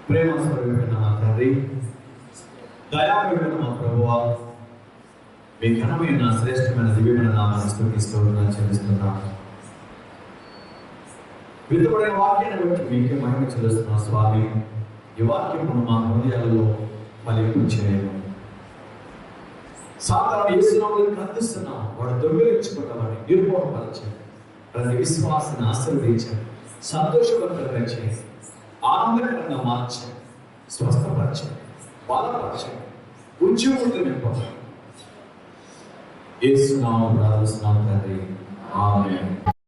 ప్రేమ స్వరూపమైన మా తండ్రి, దయామయుడైన మా ప్రభువా, మీ ఘనమైన శ్రేష్టమైన దివ్యమైన నామాన్ని స్తుతిస్తూ చెల్లిస్తున్నాం. విత్తబడిన వాక్యాన్ని బట్టి మీకే మహిమ చెల్లిస్తున్నాం స్వామి. ఈ వాక్యం మా హృదయాలలో ఫలింపు చేయము. సాతాను యేసునామములో ఖండిస్తున్నాం. వాడు దొంగిలించుకుంటా వాడిని నిర్మూలపరచండి. ప్రతి విశ్వాసాన్ని ఆశీర్వదించండి, సంతోషకరంగా చేయండి, ఆనందకరంగా మార్చండి, స్వస్థపరచండి, బలపరచండి, ఉద్యోగులతో నింపండి. యేసు నామములో ప్రార్థిస్తున్నాం తండ్రి. ఆమేన్.